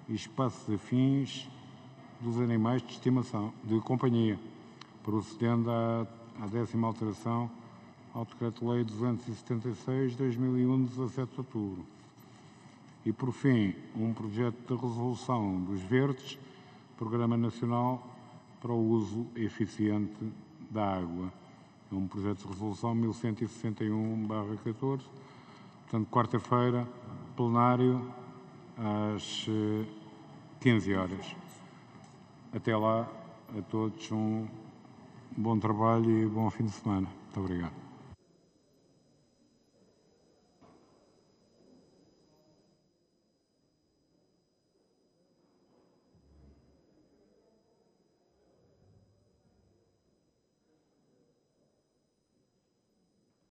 e espaços afins dos animais de estimação, de companhia, procedendo à 10ª alteração ao Decreto-Lei 276/2001, 17 de outubro. E, por fim, um projeto de resolução dos Verdes, Programa Nacional para o Uso Eficiente da Água. É um projeto de resolução 1161/14. Portanto, quarta-feira, plenário, às 15 horas. Até lá, a todos um bom trabalho e bom fim de semana. Muito obrigado.